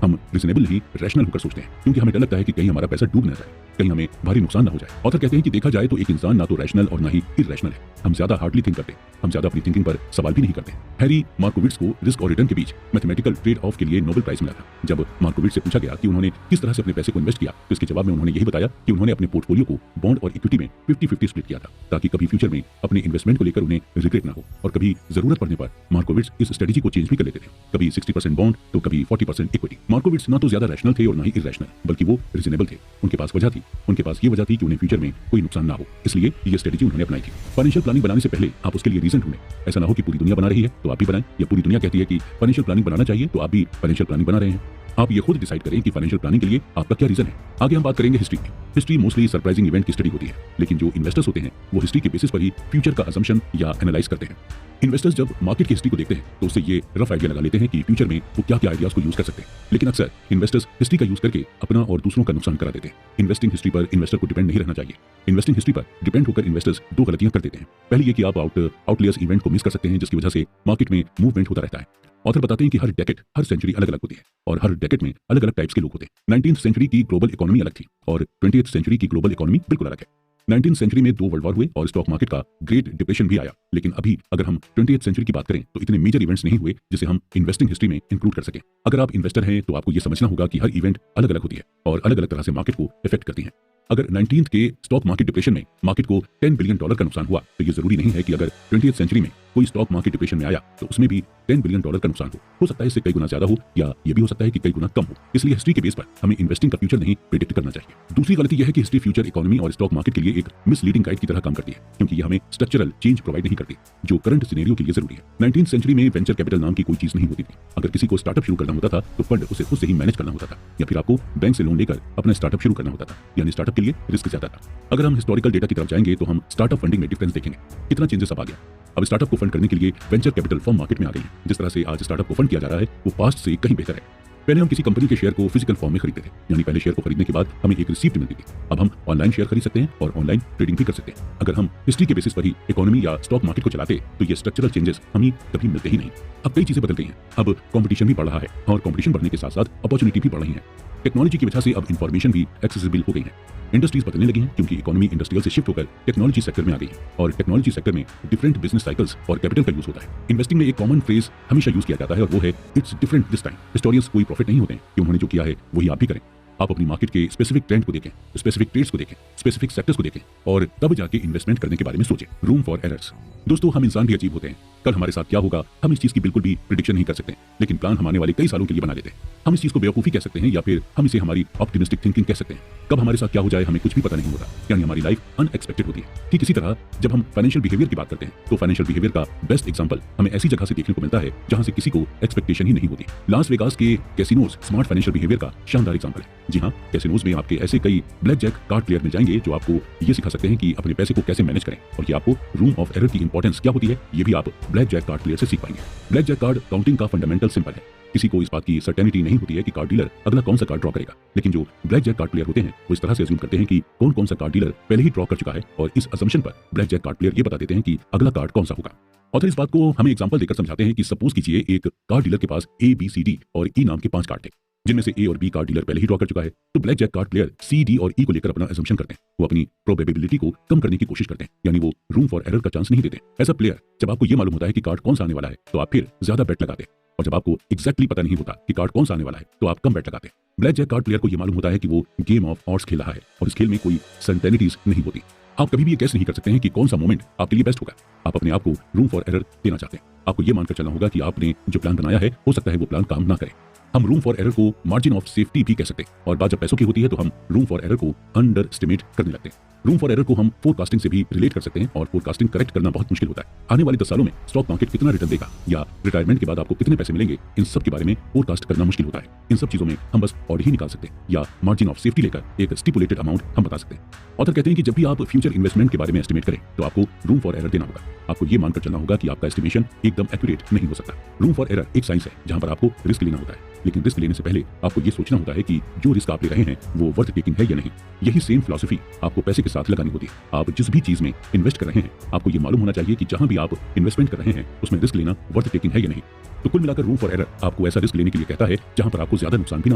A: हम रीजनेबल नहीं रैशनल होकर सोचते हैं, क्योंकि हमें डर लगता है कि कहीं हमारा पैसा डूब न जाए, कहीं हमें भारी नुकसान न हो जाए। ऑथर कहते हैं कि देखा जाए तो एक इंसान ना तो रैशनल और ना ही इरैशनल है। हम ज्यादा हार्डली थिंक करते हैं, हम ज्यादा अपनी थिंकिंग पर सवाल भी नहीं करते। हैरी मार्कोविट्ज को रिस्क और रिटर्न के बीच मैथमेटिकल ट्रेड ऑफ के लिए नोबेल प्राइज मिला था। जब मार्कोविट्ज से पूछा गया कि उन्होंने किस तरह से अपने पैसे को इन्वेस्ट किया तो इसके जवाब में उन्होंने यही बताया कि उन्होंने अपने पोर्टफोलियो को बॉन्ड और इक्विटी में 50-50 स्प्लिट किया था, ताकि कभी फ्यूचर में अपने इन्वेस्टमेंट को लेकर उन्हें रिग्रेट ना हो। और कभी जरूरत पड़ने पर मार्कोविट्ज इस स्ट्रेटजी को चेंज भी कर लेते थे, कभी 60% बॉन्ड तो कभी 40% इक्विटी। मार्कोविट्ज ना तो ज्यादा रैशनल थे और ना ही इरैशनल, बल्कि वो रीजनेबल थे। उनके पास वजह थी, उनके पास ये वजह थी कि उन्हें फ्यूचर में कोई नुकसान ना हो, इसलिए ये स्ट्रेटेजी उन्होंने अपनाई थी। फाइनेंशियल प्लानिंग बनाने से पहले आप उसके लिए रीजन ढूंढें। ऐसा ना हो कि पूरी दुनिया बना रही है तो आप भी बनाएं, या पूरी दुनिया कहती है कि फाइनेंशियल प्लानिंग बनाना चाहिए तो आप भी फाइनेंशियल प्लानिंग बना रहे हैं। आप ये खुद डिसाइड करें कि फाइनेंशियल प्लानिंग के लिए आपका क्या रीजन है। आगे हम बात करेंगे हिस्ट्री की। हिस्ट्री मोस्टली सरप्राइजिंग इवेंट की स्टडी होती है, लेकिन जो इन्वेस्टर्स होते हैं वो हिस्ट्री के बेसिस पर ही फ्यूचर का असम्पशन या एनालाइज करते हैं। इन्वेस्टर्स जब मार्केट की हिस्ट्री को देखते हैं तो उससे ये रफ आइडिया लगा लेते हैं कि फ्यूचर में वो क्या क्या आइडियाज को यूज कर सकते हैं, लेकिन अक्सर इन्वेस्टर्स हिस्ट्री का यूज करके अपना और दूसरों का नुकसान करा देते हैं। इन्वेस्टिंग हिस्ट्री पर इन्वेस्टर को डिपेंड नहीं रहना चाहिए। इन्वेस्टिंग हिस्ट्री पर डिपेंड होकर इन्वेस्टर्स दो गलतियां कर देते हैं। पहली ये कि आप आउटलियर्स इवेंट को मिस कर सकते हैं, जिसकी वजह से मार्केट में मूवमेंट होता रहता है। ऑथर बताते हैं कि हर डेकेड, हर सेंचुरी अलग अलग होती है और हर डेकेड में अलग अलग टाइप्स के लोग होते हैं। 19th सेंचुरी की ग्लोबल इकोनॉमी अलग थी और 20th सेंचुरी की ग्लोबल इकोनॉमी बिल्कुल अलग है। 19th सेंचुरी में 2 वर्ल्ड वॉर हुए और स्टॉक मार्केट का ग्रेट डिप्रेशन भी आया, लेकिन अभी अगर हम 20th सेंचुरी की बात करें तो इतने मेजर इवेंट्स नहीं हुए जिसे हम इन्वेस्टिंग हिस्ट्री में इंक्लूड कर सकें। अगर आप इन्वेस्टर हैं तो आपको यह समझना होगा कि हर इवेंट अलग अलग होती है और अलग अलग तरह से मार्केट को इफेक्ट करती है। अगर 19th के स्टॉक मार्केट डिप्रेशन में मार्केट को $10 बिलियन का नुकसान हुआ तो ये जरूरी नहीं है कि अगर 20th सेंचुरी में कोई स्टॉक मार्केट डिप्रेशन में आया तो उसमें भी $10 बिलियन का नुकसान हो सकता है इससे कई गुना ज्यादा हो, या ये भी हो सकता है कि कई गुना कम हो। इसलिए हिस्ट्री के बेस पर हमें इन्वेस्टिंग का फ्यूचर नहीं प्रेडिक्ट करना चाहिए। दूसरी गलती यह है कि हिस्ट्री फ्यूचर इकोनॉमी और स्टॉक मार्केट के लिए एक मिसलीडिंग गाइड की तरह काम करती है, क्योंकि ये हमें स्ट्रक्चरल चेंज प्रोवाइड नहीं करती जो करंट सिनेरियो के लिए जरूरी है। 19th सेंचुरी में वेंचर कैपिटल नाम की कोई चीज नहीं होती थी। अगर किसी को स्टार्टअप शुरू करना होता था तो फंड उसे खुद से ही मैनेज करना होता था, या फिर आपको बैंक से लोन लेकर अपना स्टार्टअप शुरू करना होता था, यानी स्टार्टअप के लिए रिस्क ज्यादा था। अगर हम हिस्टोरिकल डेटा की तरफ जाएंगे तो हम स्टार्टअप फंडिंग में डिफरेंस देखेंगे। कितना चेंजेस अब आ गया। अब स्टार्टअप को फंड करने के लिए वेंचर कैपिटल फर्म मार्केट में आ गई है। जिस तरह से आज स्टार्टअप को फंड किया जा रहा है वो पास्ट से कहीं बेहतर है। पहले हम किसी कंपनी के शेयर को फिजिकल फॉर्म में खरीदते थे, यानी पहले शेयर को खरीदने के बाद हमें एक रिसीप्ट मिलती थी। अब हम ऑनलाइन शेयर खरीद सकते हैं और ऑनलाइन ट्रेडिंग भी कर सकते हैं। अगर हम हिस्ट्री के बेसिस पर ही इकोनॉमी या स्टॉक मार्केट को चलाते तो ये स्ट्रक्चरल चेंजेस हमें कभी मिलते ही नहीं। अब कई चीजें बदल गई हैं। अब कंपटीशन भी बढ़ रहा है और कंपटीशन बढ़ने के साथ साथ अपॉर्चुनिटी भी बढ़ रही है। टेक्नोलॉजी की वजह से अब इंफॉर्मेशन भी एक्सेसिबल हो गई है। इंडस्ट्रीज बदलने लगी हैं क्योंकि इकोनॉमी इंडस्ट्रियल से शिफ्ट होकर टेक्नोलॉजी सेक्टर में आ गई है और टेक्नोलॉजी सेक्टर में डिफरेंट बिजनेस साइकिल्स और कैपिटल का यूज होता है। इन्वेस्टिंग में एक कॉमन फ्रेज हमेशा यूज किया जाता है और वो है it's different this time. Historians कोई प्रॉफिट नहीं होते हैं कि उन्होंने जो किया है वही आप भी करें। आप अपनी मार्केट के स्पेसिफिक ट्रेंड को देखें, स्पेसिफिक ट्रेड्स को देखें, स्पेसिफिक सेक्टर्स को देखें और तब जाके इन्वेस्टमेंट करने के बारे में सोचें। Room for errors. दोस्तों, हम इंसान भी अजीब होते हैं। कल हमारे साथ क्या होगा हम इस चीज की बिल्कुल भी प्रेडिक्शन नहीं कर सकते, लेकिन प्लान हम आने वाले कई सालों के लिए बना लेते हैं। हम इस चीज को बेवकूफी कह सकते हैं या फिर हम इसे हमारी ऑप्टिमिस्टिक थिंकिंग कह सकते हैं। कब हमारे साथ क्या हो जाए हमें कुछ भी पता नहीं होता, यानी हमारी लाइफ अनएक्सपेक्टेड होती है। ठीक इसी तरह जब हम फाइनेंशियल बिहेवियर की बात करते हैं तो फाइनेंशियल बिहेवियर का बेस्ट एग्जांपल हमें ऐसी जगह से देखने को मिलता है जहां से किसी को एक्सपेक्टेशन ही नहीं होती। लास वेगास के कैसीनोज स्मार्ट फाइनेंशियल बिहेवियर का शानदार एग्जांपल है। जी हाँ, कैसीनोज में आपके ऐसे कई ब्लैक जैक कार्ड प्लेयर मिल जाएंगे जो आपको ये सिखा सकते हैं कि अपने पैसे को कैसे मैनेज करें, और ये आपको रूम ऑफ एरर की इंपॉर्टेंस क्या होती है ये भी आप ब्लैक जैक कार्ड प्लेयर से सीख पाएंगे। ब्लैक जैक कार्ड काउंटिंग का फंडामेंटल सिंपल है। किसी को इस बात की सर्टेनिटी नहीं होती है कि कार्ड डीलर अगला कौन सा कार्ड ड्रॉ करेगा, लेकिन जो ब्लैक जैक कार्ड प्लेयर होते हैं वो इस तरह से अज्यूम करते हैं कि कौन कौन सा कार्ड डीलर पहले ही ड्रॉ कर चुका है और इस असम्पशन पर ब्लैक जैक कार्ड प्लेयर ये बता देते हैं कि अगला कार्ड कौन सा होगा। ऑथर इस बात को हमें एग्जांपल देकर समझाते हैं कि सपोज कीजिए एक कार्ड डीलर के पास A, B, C, D और E नाम के 5 कार्ड थे, जिनमें से A और B कार्ड डीलर पहले ही ड्रॉ कर चुका है। तो black jack card player C, D और E को लेकर अपना असम्पशन करते हैं। वो अपनी प्रोबेबिलिटी को कम करने की कोशिश करते हैं, यानी वो रूम फॉर एरर का चांस नहीं देते। एज अ प्लेयर जब आपको ये मालूम होता है कि कार्ड कौन सा आने वाला है तो आप फिर ज्यादा बेट लगाते हैं, और जब आपको एग्जैक्टली पता नहीं होता कि कार्ड कौन सा आने वाला है तो आप कम बेट लगाते हैं। ब्लैक जैक कार्ड प्लेयर को ये मालूम होता है कि वो गेम ऑफ ऑड्स खेल रहा है और इस खेल में कोई सर्टेनिटीज नहीं होती। आप कभी भी ये गेस नहीं कर सकते हैं कि कौन सा मोमेंट आपके लिए बेस्ट होगा। आप अपने आप को रूम फॉर एरर देना चाहते हैं। आपको ये मानकर चलना होगा कि आपने जो प्लान बनाया है हो सकता है वो प्लान काम ना करे। हम रूम फॉर एरर को मार्जिन ऑफ सेफ्टी भी कह सकते हैं, और बात जब पैसों की होती है तो हम रूम फॉर एरर को अंडर एस्टिमेट करने लगते हैं। रूम फॉर एरर को हम फोरकास्टिंग से भी रिलेट कर सकते हैं, और फोरकास्टिंग करेक्ट करना बहुत मुश्किल होता है। आने वाले 10 सालों में स्टॉक मार्केट कितना रिटर्न देगा या रिटायरमेंट के बाद आपको कितने पैसे मिलेंगे, इन सब के बारे में फोरकास्ट करना मुश्किल होता है। इन सब चीजों में हम बस ऑड ही निकाल सकते हैं या मार्जिन ऑफ सेफ्टी लेकर एक स्टिपुलेटेड अमाउंट हम बता सकते हैं। ऑथर कहते हैं कि जब भी आप फ्यूचर इन्वेस्टमेंट के बारे में एस्टिमेट करें तो आपको रूम फॉर एरर देना होगा। आपको ये मानकर चलना होगा कि आपका एस्टिमेशन एकदम एक्यूरेट नहीं हो सकता। रूम फॉर एरर एक साइंस है जहां पर आपको रिस्क लेना होता है, लेकिन रिस्क लेने से पहले आपको ये सोचना होता है कि जो रिस्क आप ले रहे हैं वो वर्थ टेकिंग है या नहीं। यही सेम फिलॉसफी आपको पैसे के साथ लगानी होती है। आप जिस भी चीज में इन्वेस्ट कर रहे हैं आपको ये मालूम होना चाहिए कि जहां भी आप इन्वेस्टमेंट कर रहे हैं उसमें रिस्क लेना वर्थ टेकिंग है या नहीं। तो कुल मिलाकर रूम फॉर एरर आपको ऐसा रिस्क लेने के लिए कहता है जहां पर आपको ज्यादा नुकसान भी ना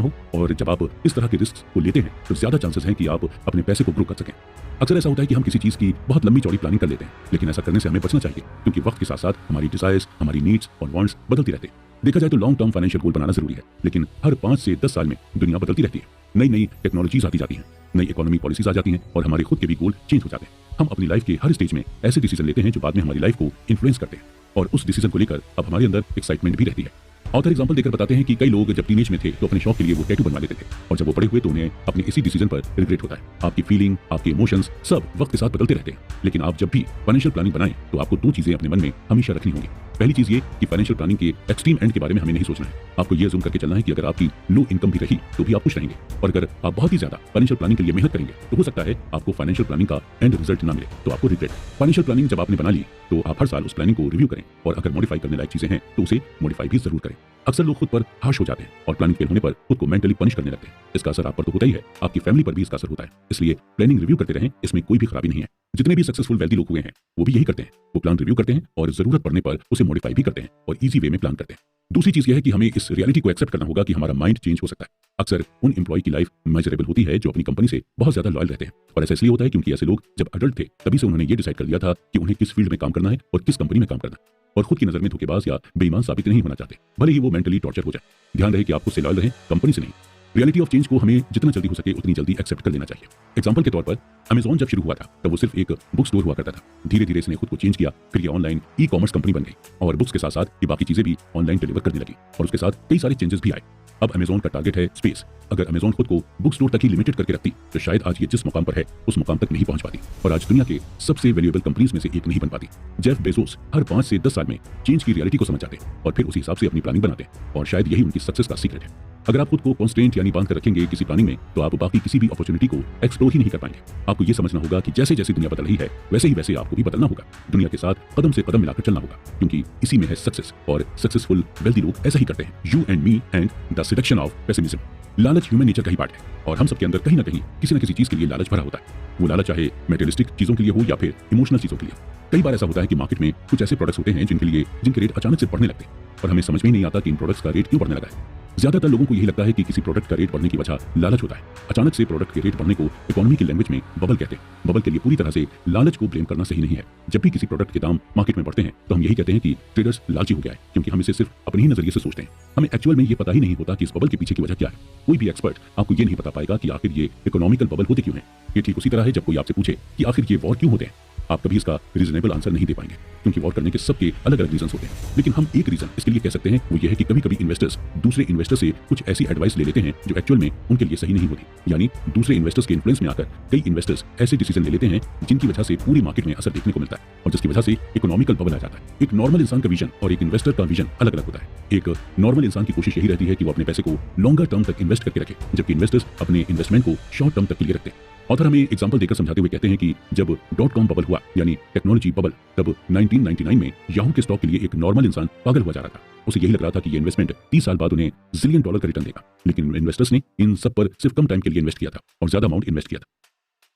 A: हो, और जब आप इस तरह के रिस्क को लेते हैं तो ज्यादा चांसेस हैं कि आप अपने पैसे को ग्रो कर सकें। अक्सर ऐसा होता है कि हम किसी चीज की बहुत लंबी चौड़ी प्लानिंग कर लेते हैं, लेकिन ऐसा करने से हमें बचना चाहिए क्योंकि वक्त के साथ साथ हमारी डिजायर्स, हमारी नीड्स और वांट्स बदलती रहती हैं। देखा जाए तो लॉन्ग टर्म फाइनेंशियल गोल बनाना जरूरी है, लेकिन हर 5 से 10 साल में दुनिया बदलती रहती है। नई नई टेक्नोलॉजीज आती जाती हैं, नई इकोनॉमी पॉलिसीज आ जाती हैं और हमारे खुद के भी गोल चेंज हो जाते हैं। हम अपनी लाइफ के हर स्टेज में ऐसे डिसीजन लेते हैं जो बाद में हमारी लाइफ को इन्फ्लुएंस करते हैं, और उस डिसीजन को लेकर अब हमारे अंदर एक्साइटमेंट भी रहती है। ऑथर एग्जांपल देकर बताते हैं कि कई लोग जब टीनेज में थे तो अपने शौक के लिए वो टैटू बनवा लेते थे और जब वो बड़े हुए तो उन्हें अपने इसी डिसीजन पर रिग्रेट होता है। आपकी फीलिंग, आपके इमोशंस सब वक्त के साथ बदलते रहते हैं, लेकिन आप जब भी फाइनेंशियल प्लानिंग बनाएं तो आपको 2 चीजें अपने मन में हमेशा रखनी होंगी। पहली चीज ये कि फाइनेंशियल प्लानिंग के एक्सट्रीम एंड के बारे में हमें नहीं सोचना है। आपको ये अज्यूम करके चलना है कि अगर आपकी लो इनकम भी रही तो भी आप खुश रहेंगे, और अगर आप बहुत ही ज्यादा फाइनेंशियल प्लानिंग के लिए मेहनत करेंगे तो हो सकता है आपको फाइनेंशियल प्लानिंग का एंड रिजल्ट ना मिले तो आपको रिग्रेट। फाइनेंशियल प्लानिंग जब आपने बना ली तो आप हर साल उस प्लानिंग को रिव्यू करें और अगर मॉडिफाई करने लायक चीजें हैं तो उसे मॉडिफाई भी जरूर करें। अक्सर लोग खुद पर हाश हो जाते हैं और प्लानिंग फेल होने पर खुद को मेंटली पनिश करने लगते हैं। इसका असर आप पर तो होता ही है, आपकी फैमिली पर भी इसका असर होता है। इसलिए प्लानिंग रिव्यू करते रहें, इसमें कोई भी खराबी नहीं है। जितने भी सक्सेसफुल वेल्दी लोग हुए हैं वो भी यही करते हैं, वो प्लान रिव्यू करते हैं और जरूरत पड़ने पर उसे मॉडिफाई भी करते हैं और इजी वे में प्लान करते हैं। दूसरी चीज यह है कि हमें इस रियलिटी को एक्सेप्ट करना होगा कि हमारा माइंड चेंज हो सकता है। अक्सर उन एम्प्लॉय की लाइफ मेजरेबल होती है जो अपनी कंपनी से बहुत ज्यादा लॉयल रहते हैं, और ऐसा इसलिए होता है क्योंकि ऐसे लोग जब अडल्ट थे तभी से उन्होंने ये डिसाइड कर लिया था कि उन्हें किस फील्ड में काम करना है और किस कंपनी में काम करना है, और खुद की नजर में धोखेबाज या बेईमान साबित नहीं होना चाहते, भले ही वो मेंटली टॉर्चर हो जाए। ध्यान रहे कि आप खुद से लॉयल रहें, कंपनी से नहीं। रियलिटी ऑफ चेंज को हमें जितना जल्दी हो सके उतनी जल्दी एक्सेप्ट कर लेना चाहिए। एग्जांपल के तौर पर अमेज़न जब शुरू हुआ था तब वो सिर्फ एक बुक स्टोर हुआ करता था। धीरे धीरे इसने खुद को चेंज किया, फिर ये ऑनलाइन ई कॉमर्स कंपनी बन गई और बुक्स के साथ साथ ये बाकी चीजें भी ऑनलाइन डिलीवर करने लगी, और उसके साथ कई सारे चेंजेस भी आए। अब अमेज़न का टारगेट है स्पेस। अगर अमेज़न खुद को बुक स्टोर तक ही लिमिटेड करके रखती तो शायद आज ये जिस मुकाम पर है उस मुकाम तक नहीं पहुंच पाती, और आज दुनिया के सबसे वैल्यूएबल कंपनीज में से एक नहीं बन पाती। जेफ बेजोस हर 5 से 10 साल में चेंज की रियलिटी को समझ जाते और फिर उसी हिसाब से अपनी प्लानिंग बनाते, और शायद यही उनकी सक्सेस का सीक्रेट है। अगर आप खुद को कॉन्स्ट्रेंट यानी बांध कर रखेंगे किसी प्लानिंग में तो आप बाकी किसी भी अपॉर्चुनिटी को एक्सप्लोर ही नहीं कर पाएंगे। आपको ये समझना होगा कि जैसे जैसे दुनिया बदल रही है वैसे ही वैसे आपको भी बदलना होगा। दुनिया के साथ कदम से कदम मिलाकर चलना होगा, क्योंकि इसी में है सक्सेस, और सक्सेसफुल वेल्दी लोग ऐसा ही करते हैं। You and me and the seduction of pessimism. लालच ह्यूमन नेचर का ही पार्ट है, और हम सबके अंदर कहीं ना कहीं किसी न किसी चीज के लिए लालच भरा होता है। वो लालच चाहे मेटेरियलिस्टिक चीजों के लिए हो या फिर इमोशनल चीजों के लिए। कई बार ऐसा होता है कि मार्केट में कुछ ऐसे प्रोडक्ट्स होते हैं जिनके रेट अचानक से बढ़ने लगते हैं और हमें समझ में ही नहीं आता कि इन प्रोडक्ट्स का रेट क्यों बढ़ने लगा है। ज्यादातर लोगों को यही लगता है कि किसी प्रोडक्ट का रेट बढ़ने की वजह लालच होता है। अचानक से प्रोडक्ट के रेट बढ़ने को इकोनॉमी की लैंग्वेज में बबल कहते हैं। बबल के लिए पूरी तरह से लालच को ब्लेम करना सही नहीं है। जब भी किसी प्रोडक्ट के दाम मार्केट में बढ़ते हैं तो हम यही कहते हैं कि ट्रेडर्स लालची हो गया है, क्योंकि हम इसे सिर्फ अपने ही नजरिए से सोचते हैं। हमें एक्चुअल में ये पता ही नहीं होता कि इस बबल के पीछे की वजह क्या है। कोई भी एक्सपर्ट आपको ये नहीं बता पाएगा कि आखिर ये इकोनॉमिकल बबल होते क्यों हैं। ये ठीक उसी तरह है जब कोई आपसे पूछे कि आखिर ये वॉर क्यों होते हैं, आप कभी इसका रीजनेबल आंसर नहीं दे पाएंगे, क्योंकि वॉर करने के सबके अलग अलग रीजंस होते हैं। लेकिन हम एक रीजन इसके लिए कह सकते हैं, वो ये है कि कभी कभी इन्वेस्टर्स दूसरे इन्वेस्टर से कुछ ऐसी एडवाइस ले लेते हैं जो एक्चुअल में उनके लिए सही नहीं होती। यानी दूसरे इन्वेस्टर्स के इन्फ्लुएंस में आकर कई इन्वेस्टर्स ऐसे डिसीजन ले लेते हैं जिनकी वजह से पूरी मार्केट में असर देखने को मिलता है और जिसकी वजह से इकोनॉमिकल बबल आ जाता है। एक नॉर्मल इंसान का विजन और एक इन्वेस्टर का विजन अलग अलग होता है। एक नॉर्मल इंसान की कोशिश यही रहती है कि वो अपने पैसे को लॉन्गर टर्म तक इन्वेस्ट करके रखे, जबकि इन्वेस्टर्स अपने इन्वेस्टमेंट को शॉर्ट टर्म तक के लिए रखते हैं। ऑथर हमें एग्जांपल देकर समझाते हुए कहते हैं कि जब .com बबल हुआ यानी टेक्नोलॉजी बबल, तब 1999 में याहू के स्टॉक के लिए एक नॉर्मल इंसान पागल हुआ जा रहा था। उसे यही लग रहा था कि ये इन्वेस्टमेंट 30 साल बाद उन्हें $1 बिलियन का रिटर्न देगा, लेकिन इन्वेस्टर्स ने इन सब पर सिर्फ कम टाइम के लिए इन्वेस्ट किया था और ज्यादा अमाउंट इन्वेस्ट किया था।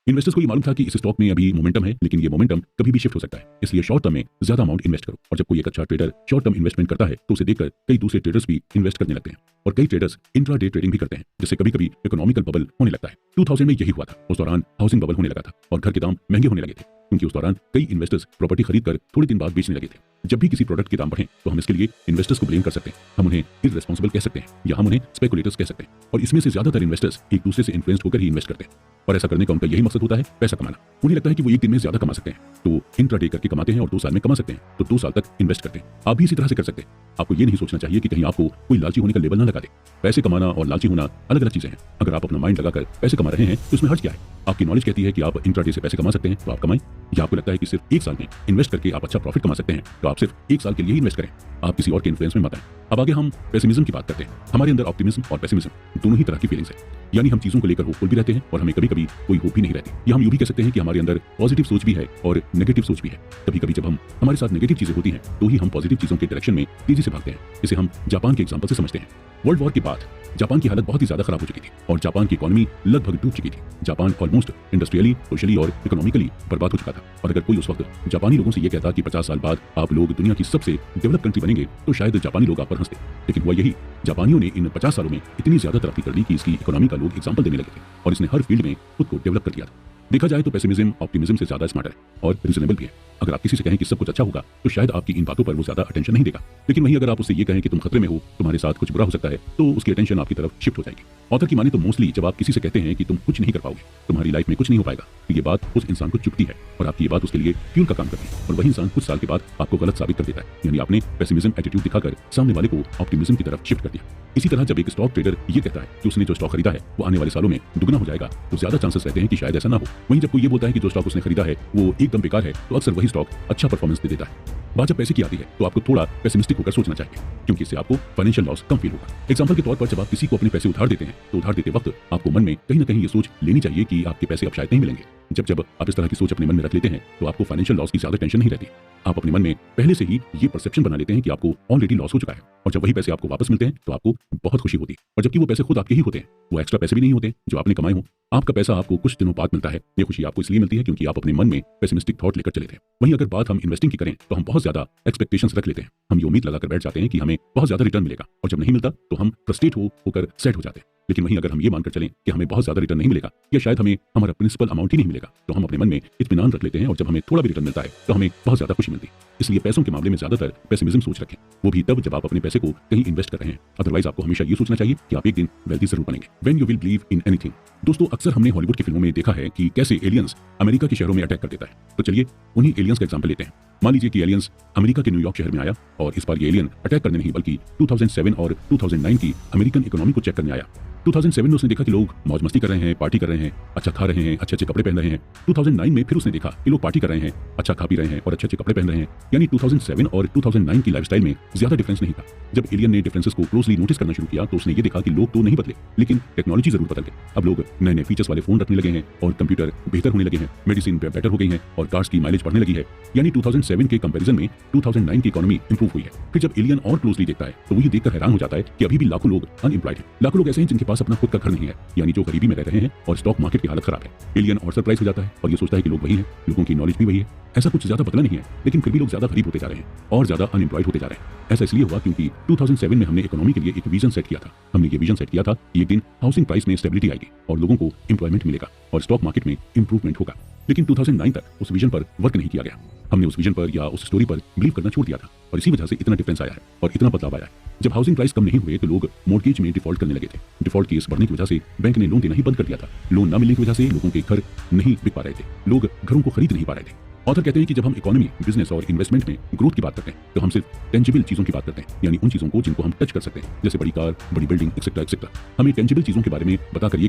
A: इन्वेस्टर्स को ये मालूम था कि इस स्टॉक में अभी मोमेंटम है, लेकिन ये मोमेंटम कभी भी शिफ्ट हो सकता है, इसलिए शॉर्ट टर्म में ज्यादा अमाउंट इन्वेस्ट करो। और जब कोई एक अच्छा ट्रेडर शॉर्ट टर्म इन्वेस्टमेंट करता है तो उसे देखकर कई दूसरे ट्रेडर्स भी इन्वेस्ट करने लगते हैं, और कई ट्रेडर्स इंट्राडे ट्रेडिंग भी करते हैं, जिससे कभी कभी इकोनॉमिकल बबल होने लगता है। 2000 में यही हुआ था। उस दौरान हाउसिंग बबल होने लगा था और घर के दाम महंगे होने लगे थे, क्योंकि उस दौरान कई इन्वेस्टर्स प्रॉपर्टी खरीदकर थोड़े दिन बाद बेचने लगे थे। जब भी किसी प्रोडक्ट के दाम बढ़े तो हम इसके लिए इन्वेस्टर्स को ब्लेम कर सकते हैं, हम उन्हें इररेस्पॉन्सिबल कह सकते हैं या हम उन्हें स्पेकुलेटर्स कह सकते हैं, और इसमें से ज्यादातर इन्वेस्टर्स एक दूसरे से इन्फ्लुएंस्ड होकर ही इन्वेस्ट करते हैं, और ऐसा करने का उनका यही मकसद होता है पैसा कमाना। उन्हें लगता है कि वो एक दिन में ज्यादा कमा सकते हैं तो इंट्राडे करके कमाते हैं, और 2 साल में कमा सकते हैं तो 2 साल तक इन्वेस्ट करते हैं। आप भी इसी तरह से कर सकते हैं। आपको ये नहीं सोचना चाहिए कि कहीं आपको कोई लालची होने का लेबल ना लगा दे। पैसे कमाना और लालची होना अलग अलग चीजें हैं। अगर आप अपना माइंड लगाकर पैसे कमा रहे हैं तो इसमें हर्ज क्या है। आपकी नॉलेज कहती है कि आप इंट्राडे से पैसे कमा सकते हैं तो आप कमाएं, या आपको लगता है कि सिर्फ 1 साल में इन्वेस्ट करके आप अच्छा प्रॉफिट कमा सकते हैं तो आप सिर्फ 1 साल के लिए इन्वेस्ट करें। आप किसी और के इन्फ्लुएंस में मत आएं। अब आगे हम पेसिमिज्म की बात करते हैं। हमारे अंदर ऑप्टिमिज्म और पेसिमिज्म दोनों ही तरह की फीलिंग्स है, यानी हम चीजों को लेकर होपफुल भी रहते हैं और हमें कभी कभी कोई होप भी नहीं रहती, या हम यूं भी कह सकते हैं कि हमारे अंदर पॉजिटिव सोच भी है और नेगेटिव सोच भी है। कभी कभी जब हम हमारे साथ नेगेटिव चीजें होती हैं तो ही हम पॉजिटिव चीजों के डायरेक्शन में तेजी से भागते हैं। इसे हम जापान के एग्जांपल से समझते हैं। वर्ल्ड वॉर के बाद जापान की हालत बहुत ही ज्यादा खराब हो चुकी थी और जापान की इकोनॉमी लगभग डूब चुकी थी। जापान ऑलमोस्ट इंडस्ट्रियली, सोशली और इकोनॉमिकली बर्बाद हो चुका था, और अगर कोई उस वक्त जापानी लोगों से यह कहता कि 50 साल बाद आप लोग दुनिया की सबसे डेवलप कंट्री बनेंगे तो शायद जापानी लोग आप पर हंसते। लेकिन हुआ यही, जापानियों ने इन 50 सालों में इतनी ज्यादा तरक्की कर ली कि इसकी इकोनॉमी का लोग एग्जाम्पल देने लगे थे और इसने हर फील्ड में खुद को डेवलप कर लिया था। देखा जाए तो पेसिमिज्म ऑप्टिमिज्म से ज्यादा स्मार्टर है और रीजनेबल भी है। अगर आप किसी से कहें कि सब कुछ अच्छा होगा तो शायद आपकी इन बातों पर वो ज्यादा अटेंशन नहीं देगा, लेकिन वहीं अगर आप उससे ये कहें कि तुम खतरे में हो, तुम्हारे साथ कुछ बुरा हो सकता है, तो उसकी अटेंशन आपकी तरफ शिफ्ट हो जाएगी। ऑथर की माने तो मोस्टली जब आप किसी से कहते हैं कि तुम कुछ नहीं कर पाओगे, तुम्हारी लाइफ में कुछ नहीं हो पाएगा, तो ये बात उस इंसान को चुभती है और आपकी ये बात उसके लिए फ्यूल का काम करती है और वही इंसान कुछ साल के बाद आपको गलत साबित कर देता है। यानी आपने पेसिमिज्म एटीट्यूड दिखाकर सामने वाले को ऑप्टिमिज्म की तरफ शिफ्ट कर दिया। इसी तरह जब एक स्टॉक ट्रेडर ये कहता है कि उसने जो स्टॉक खरीदा है वो आने वाले सालों में दुगना हो जाएगा, तो ज्यादा चांसेस रहते हैं कि शायद ऐसा ना हो। वहीं जब कोई ये बोलता है कि जो स्टॉक उसने खरीदा है वो एकदम बेकार है, तो अक्सर वही स्टॉक अच्छा परफॉर्मेंस दे देता है। बात जब पैसे की आती है तो आपको थोड़ा पेसिमिस्टिक होकर सोचना चाहिए, क्योंकि इससे आपको फाइनेंशियल लॉस कम फील होगा। एग्जांपल के तौर पर जब आप किसी को अपने पैसे उधार देते हैं तो उधार देते वक्त आपको मन में कहीं ना कहीं ये सोच लेनी चाहिए कि आपके पैसे अब शायद नहीं मिलेंगे। जब आप इस तरह की सोच अपने मन में रख लेते हैं तो आपको फाइनेंशियल लॉस की ज्यादा टेंशन नहीं रहती। आप अपने मन में पहले से ही ये परसेप्शन बना लेते हैं कि आपको ऑलरेडी लॉस हो चुका है, और जब वही पैसे आपको वापस मिलते हैं तो आपको बहुत खुशी होती है। और जबकि वो पैसे खुद आपके ही होते हैं, वो एक्स्ट्रा पैसे भी नहीं होते जो आपने कमाए हो। आपका पैसा आपको कुछ दिनों बाद मिलता है। ये खुशी आपको इसलिए मिलती है क्योंकि आप अपने मन में पेसिमिस्टिक थॉट लेकर चले थे। वहीं अगर बात हम इन्वेस्टिंग की करें तो हम बहुत ज्यादा एक्सपेक्टेशंस रख लेते हैं। हम ये उम्मीद लगाकर बैठ जाते हैं कि हमें बहुत ज्यादा रिटर्न मिलेगा, और जब नहीं मिलता तो हम फ्रस्ट्रेट होकर सेट हो जाते हैं। लेकिन वहीं अगर हम ये मानकर चलें कि हमें बहुत ज्यादा रिटर्न नहीं मिलेगा या शायद हमें हमारा प्रिंसिपल अमाउंट ही नहीं मिलेगा, तो हम अपने मन में इत्मीनान रख लेते हैं और जब हमें थोड़ा भी रिटर्न मिलता है तो हमें बहुत ज्यादा खुशी मिलती है। इसलिए पैसों के मामले में ज्यादातर पेसिमिज्म सोच रखें, वो भी तब जब आप अपने पैसे को कहीं इन्वेस्ट कर रहे हैं। अदरवाइज आपको हमेशा ये सोचना चाहिए कि आप एक दिन वेल्थी जरूर बनेंगे। When you will believe in anything. दोस्तों, अक्सर हमने हॉलीवुड की फिल्मों में देखा है कि कैसे एलियंस अमेरिका के शहरों में अटैक कर देता है। तो चलिए उन्हीं एलियंस का एग्जांपल लेते हैं। मान लीजिए कि एलियंस अमेरिका के न्यूयॉर्क शहर में आया, और इस बार ये एलियन अटैक करने नहीं बल्कि 2007 और 2009 की अमेरिकन इकोनॉमी को चेक करने आया। 2007 में उसने देखा कि लोग मौज मस्ती कर रहे हैं, पार्टी कर रहे हैं, अच्छा खा रहे हैं, अच्छे अच्छे कपड़े पहन रहे हैं। 2009 में फिर उसने देखा कि लोग पार्टी कर रहे हैं, अच्छा खा पी रहे हैं और अच्छे अच्छे कपड़े पहन रहे हैं। यानी 2007 और 2009 की लाइफस्टाइल में ज्यादा डिफरेंस नहीं था। जब एलियन ने डिफरेंसेस को क्लोजली नोटिस करना शुरू किया तो उसने ये देखा कि लोग तो नहीं बदले, लेकिन टेक्नोलॉजी जरूर बदल गई। अब लोग नए नए फीचर्स वाले फोन रखने लगे हैं और कंप्यूटर बेहतर होने लगे हैं, मेडिसिन बेटर हो गई है और कार्स की माइलेज बढ़ने लगी है। यानी 2007 के कंपैरिजन में 2009 की इकोनॉमी इंप्रूव हुई है। फिर जब एलियन और क्लोजली देखता है तो वो ये देखकर हैरान हो जाता है कि अभी भी लाखों लोग अनएम्प्लॉयड हैं। लाखों लोग ऐसे हैं जिनके पास अपना खुद का घर नहीं है, यानी जो गरीबी में रह रहे हैं, और स्टॉक मार्केट की हालत खराब है। एलियन और सरप्राइज हो जाता है और ये सोचता है कि लोग वही हैं, लोगों की नॉलेज भी वही है, ऐसा कुछ ज्यादा बदला नहीं है, लेकिन फिर भी लोग ज्यादा गरीब होते जा रहे हैं और ज्यादा अनएम्प्लॉयड होते जा रहे हैं। ऐसा इसलिए हुआ क्योंकि 2007 में हमने इकोनॉमी के लिए एक विजन सेट किया था। हमने ये विजन सेट किया था कि एक दिन हाउसिंग प्राइस में स्टेबिलिटी आएगी और लोगों को एम्प्लॉयमेंट मिलेगा और स्टॉक मार्केट में इंप्रूवमेंट होगा। लेकिन 2009 तक उस विजन पर वर्क नहीं किया गया। हमने उस विजन पर या उस स्टोरी पर बिलीव करना छोड़ दिया था और इसी वजह से इतना डिफरेंस आया है और इतना बदलाव आया है। जब हाउसिंग प्राइस कम नहीं हुए तो लोग मॉर्गेज में डिफॉल्ट करने लगे थे। डिफॉल्ट केस बढ़ने की वजह से बैंक ने लोन देना ही बंद कर दिया था। लोन न मिलने की वजह से लोगों के घर नहीं बिक पा रहे थे, लोग घरों को खरीद नहीं पा रहे थे। ऑथर कहते हैं कि जब हम इकोनॉमी, बिजनेस और इन्वेस्टमेंट में ग्रोथ की बात करते हैं तो हम सिर्फ टेंजिबल चीजों की बात करते हैं, यानी उन चीजों को जिनको हम टच कर सकते हैं, जैसे बड़ी कार, बड़ी बिल्डिंग, एक्सेट्रा एक्सेट्रा। हमें टेंजिबल चीजों के बारे में बताकर ये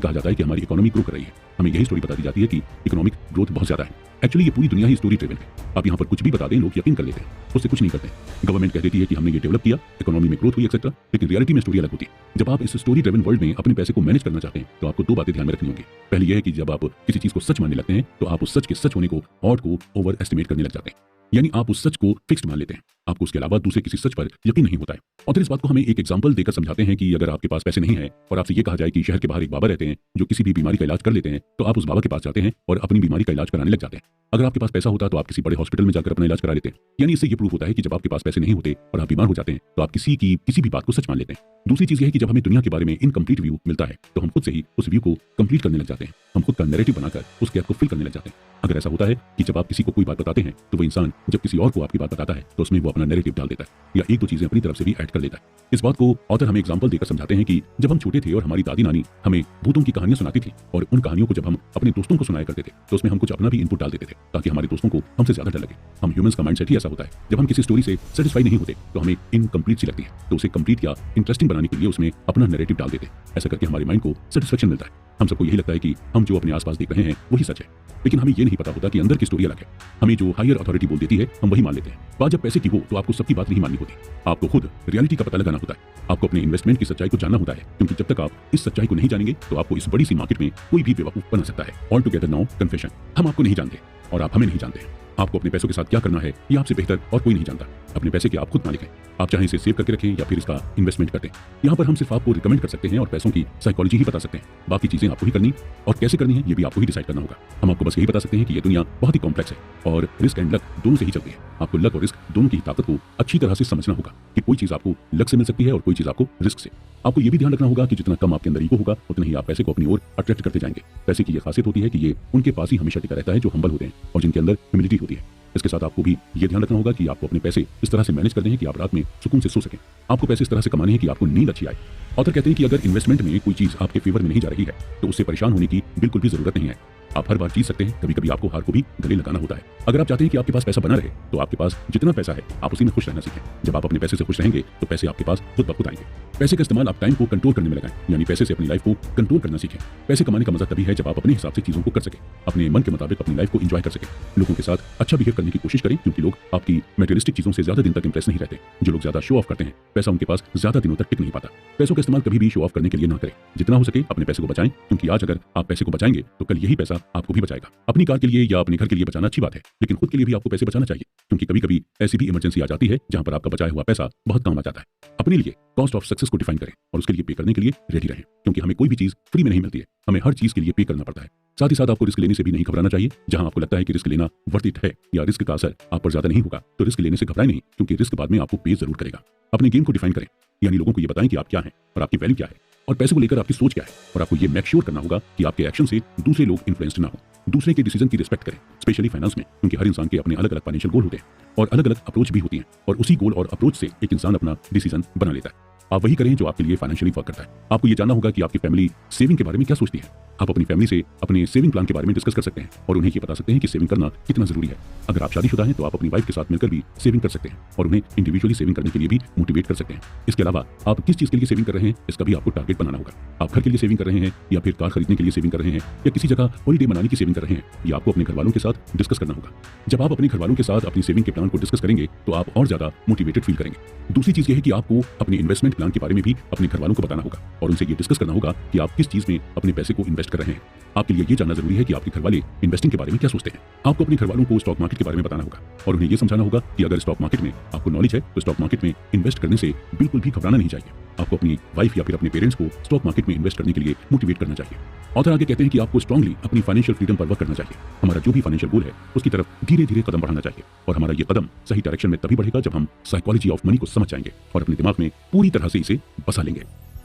A: कहा जाता है कि हमारी इकोनॉमी ग्रो कर रही है। हमें यही स्टोरी बता दी जाती है कि इकोनॉमिक ग्रोथ बहुत ज्यादा है। एक्चुअली ये पूरी दुनिया ही स्टोरी ड्रिवन है। आप यहाँ पर कुछ भी बता दें, लोग यकीन कर लेते हैं, उससे कुछ नहीं करते। गवर्नमेंट कह देती है कि हमने ये डेवलप किया, इकोनॉमी में ग्रोथ हुई एक्सेट्रा, लेकिन रियलिटी में स्टोरी अलग होती है। जब आप इस स्टोरी ड्रिवन वर्ल्ड में अपने पैसे को मैनेज करना चाहते हैं तो आपको दो बातें ध्यान में रखनी होंगी। पहली यह है कि जब आप किसी चीज को सच मानने लगते हैं तो आप उस सच के सच होने को, ऑड को ओवर एस्टिमेट करने लग जाते हैं, यानी आप उस सच को फिक्स्ड मान लेते हैं। आपको उसके अलावा दूसरे किसी सच पर यकीन नहीं होता है। और इस बात को हमें एक एग्जांपल देकर समझाते हैं कि अगर आपके पास पैसे नहीं है और आपसे ये कहा जाए कि शहर के बाहर एक बाबा रहते हैं जो किसी भी बीमारी का इलाज कर लेते हैं, तो आप उस बाबा के पास जाते हैं और अपनी बीमारी का इलाज कराने लग जाते हैं। अगर आपके पास पैसा होता तो आप किसी बड़े हॉस्पिटल में जाकर अपना इलाज करा लेते हैं। यानी इससे ये प्रूफ होता है कि जब आपके पास पैसे नहीं होते और आप बीमार हो जाते हैं तो आप किसी भी बात को सच मान लेते हैं। दूसरी चीज यह है कि जब हमें दुनिया के बारे में इनकम्प्लीट व्यू मिलता है तो हम खुद से ही उस व्यू को कंप्लीट करने लग जाते हैं। हम खुद का नैरेटिव बनाकर उस गैप को फिल करने लग जाते हैं। अगर ऐसा होता है कि जब आप किसी को कोई बात बताते हैं तो वो इंसान जब किसी और को आपकी बात बताता है तो उसमें वो अपना नैरेटिव डाल देता है या एक दो चीजें अपनी तरफ से भी ऐड कर लेता है। इस बात को ऑथर हमें एग्जांपल देकर समझाते हैं कि जब हम छोटे थे और हमारी दादी नानी हमें भूतों की कहानियां सुनाती थी और उन कहानियों को जब हम अपने दोस्तों को सुनाया करते थे तो उसमें हम कुछ अपना भी इनपुट डाल देते थे ताकि हमारे दोस्तों को हमसे ज्यादा डर लगे। हम ह्यूमंस का माइंडसेट ही ऐसा होता है, जब हम किसी स्टोरी से सेटिस्फाई नहीं होते तो हमें इनकम्प्लीट सी लगती है, तो उसे कंप्लीट या इंटरेस्टिंग बनाने के लिए उसमें अपना नैरेटिव डाल देते हैं। ऐसा करके हमारे माइंड को सेटिस्फेक्शन मिलता है। हम सबको यही लगता है कि हम जो अपने आसपास देख रहे हैं वही सच है, लेकिन हमें ये नहीं पता होता कि अंदर की स्टोरी अलग है। हमें जो हायर अथॉरिटी बोल देती है हम वही मान लेते हैं। बात जब पैसे की हो तो आपको सबकी बात नहीं माननी होती, आपको खुद रियलिटी का पता लगाना होता है। आपको अपने इन्वेस्टमेंट की सच्चाई को जानना होता है, क्योंकि जब तक आप इस सच्चाई को नहीं जानेंगे तो आपको इस बड़ी सी मार्केट में कोई भी बेवकूफ बना सकता है। ऑल टुगेदर नाउ कन्फेशन, हम आपको नहीं जानते और आप हमें नहीं जानते। आपको अपने पैसों के साथ क्या करना है ये आपसे बेहतर और कोई नहीं जानता। अपने पैसे के आप खुद मालिक हैं। आप चाहे इसे सेव करके रखें या फिर इसका इन्वेस्टमेंट करते हैं। यहाँ पर हम सिर्फ आपको रिकमेंड कर सकते हैं और पैसों की साइकोलॉजी ही बता सकते हैं। बाकी चीजें आपको ही करनी और कैसे करनी है ये भी आपको ही डिसाइड करना होगा। हम आपको बस यही बता सकते हैं कि ये दुनिया बहुत ही कॉम्प्लेक्स है और रिस्क एंड लक दोनों से ही चलती है। आपको लक और रिस्क दोनों की ताकत को अच्छी तरह से समझना होगा कि कोई चीज आपको लक से मिल सकती है और कोई चीज आपको रिस्क से। आपको ये भी ध्यान रखना होगा कि जितना कम आपके अंदर ईगो होगा उतना ही आप पैसे को अपनी ओर अट्रैक्ट करते जाएंगे। पैसे की ये खासियत होती है कि ये उनके पास ही हमेशा टिका रहता है जो हम्बल होते हैं और जिनके अंदर ह्यूमिलिटी होती है। इसके साथ आपको भी ये ध्यान रखना होगा कि आपको अपने पैसे इस तरह से मैनेज करने हैं कि आप रात में सुकून से सो सकें। आपको पैसे इस तरह से कमाने हैं कि आपको नींद अच्छी आए। ऑथर कहते हैं कि अगर इन्वेस्टमेंट में कोई चीज आपके फेवर में नहीं जा रही है तो उससे परेशान होने की बिल्कुल भी जरूरत नहीं है। आप हर बार जीत सकते हैं, कभी कभी आपको हार को भी गले लगाना होता है। अगर आप चाहते हैं कि आपके पास पैसा बना रहे तो आपके पास जितना पैसा है आप उसी में खुश रहना सीखें। जब आप अपने पैसे से खुश रहेंगे तो पैसे आपके पास खुद ब खुद आएंगे। पैसे का इस्तेमाल आप टाइम को कंट्रोल करने में लगाएं, यानी पैसे से अपनी लाइफ को कंट्रोल करना सीखें। पैसे कमाने का मजा तभी है जब आप अपने हिसाब से चीजों को कर सकें, अपने मन के मुताबिक अपनी लाइफ को एंजॉय कर सकें। लोगों के साथ अच्छा बिहेव करने की कोशिश करें क्योंकि लोग आपकी मटेरियलिस्टिक चीजों से ज्यादा दिन तक इंप्रेस नहीं रहते। जो लोग ज्यादा शो ऑफ करते हैं पैसा उनके पास ज्यादा दिनों तक टिक नहीं पाता। पैसों का इस्तेमाल कभी भी शो ऑफ करने के लिए ना करें। जितना हो सके अपने पैसे को बचाएं क्योंकि आज अगर आप पैसे को बचाएंगे तो कल यही पैसा आपको भी बचाएगा। अपनी कार के लिए या अपने घर के लिए बचाना अच्छी बात है, लेकिन खुद के लिए भी आपको पैसे बचाना चाहिए क्योंकि कभी कभी ऐसी भी इमरजेंसी आ जाती है जहां पर आपका बचाया हुआ पैसा बहुत काम आ जाता है। अपने लिए कॉस्ट ऑफ सक्सेस को डिफाइन करें और उसके लिए पे करने के लिए रेडी रहें क्योंकि हमें कोई भी चीज फ्री में नहीं मिलती है, हमें हर चीज के लिए पे करना पड़ता है। साथ ही साथ आपको रिस्क लेने से भी नहीं घबराना चाहिए। जहां आपको लगता है कि रिस्क लेना वर्थ इट है या रिस्क का असर आप पर ज्यादा नहीं होगा तो रिस्क लेने से घबराएं नहीं क्योंकि रिस्क बाद में आपको पे जरूर करेगा। अपने गेम को डिफाइन करें, यानी लोगों को ये बताएं कि आप क्या हैं और आपकी वैल्यू क्या है और पैसे को लेकर आपकी सोच क्या है। और आपको ये मेक श्योर करना होगा कि आपके एक्शन से दूसरे लोग इन्फ्लुएंस्ड ना हो। दूसरे के डिसीजन की रिस्पेक्ट करें, स्पेशली फाइनेंस में, क्योंकि हर इंसान के अपने अलग अलग फाइनेंशियल गोल होते हैं और अलग अलग अप्रोच भी होती है और उसी गोल और अप्रोच से एक इंसान अपना डिसीजन बना लेता है। आप वही करें जो आपके लिए फाइनेंशियली वर्क करता है। आपको ये जानना होगा कि आपकी फैमिली सेविंग के बारे में क्या सोचती है। आप अपनी फैमिली से अपने सेविंग प्लान के बारे में डिस्कस कर सकते हैं और उन्हें ये बता सकते हैं कि सेविंग करना कितना जरूरी है। अगर आप शादीशुदा हैं तो आप अपनी वाइफ के साथ मिलकर भी सेविंग कर सकते हैं और उन्हें इंडिविजुअली सेविंग करने के लिए भी मोटिवेट कर सकते हैं। इसके अलावा आप किस चीज के लिए सेविंग कर रहे हैं इसका भी आपको टारगेट बनाना होगा। आप घर के लिए सेविंग कर रहे हैं या फिर कार खरीदने के लिए सेविंग कर रहे हैं या किसी जगह हॉलीडे मनाने की सेविंग कर रहे हैं, ये आपको अपने घरवालों के साथ डिस्कस करना होगा। जब आप अपने घरवालों के साथ अपनी सेविंग के प्लान को डिस्कस करेंगे तो आप और ज्यादा मोटिवेटेड फील करेंगे। दूसरी चीज ये है कि आपको अपने इन्वेस्टमेंट प्लान के बारे में भी अपने घरवालों को बताना होगा और उनसे ये डिस्कस करना होगा कि आप किस चीज में अपने पैसे को इन्वेस्ट कर रहे हैं। आपके लिए ये जानना जरूरी है कि आपके घरवाले इन्वेस्टिंग के बारे में क्या सोचते हैं। आपको अपने घरवालों को स्टॉक मार्केट के बारे में बताना होगा और उन्हें ये समझाना होगा कि अगर स्टॉक मार्केट में आपको नॉलेज है तो स्टॉक मार्केट में इन्वेस्ट करने से बिल्कुल भी घबराना नहीं चाहिए। आपको अपनी वाइफ या फिर अपने पेरेंट्स को स्टॉक मार्केट में इन्वेस्ट करने के लिए मोटिवेट करना चाहिए। ऑथर आगे कहते हैं कि आपको स्ट्रांगली अपनी फाइनेंशियल फ्रीडम पर वर्क करना चाहिए। हमारा जो भी फाइनेंशियल गोल है उसकी तरफ धीरे धीरे कदम बढ़ाना चाहिए और हमारा ये कदम सही डायरेक्शन में तभी बढ़ेगा जब हम साइकोलॉजी ऑफ मनी को समझ जाएंगे और अपने दिमाग में पूरी तरह से इसे बसा लेंगे।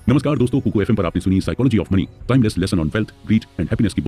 A: नमस्कार दोस्तों, कुकू एफएम पर आपने सुनी psychology of money, timeless lesson on wealth, grid and happiness की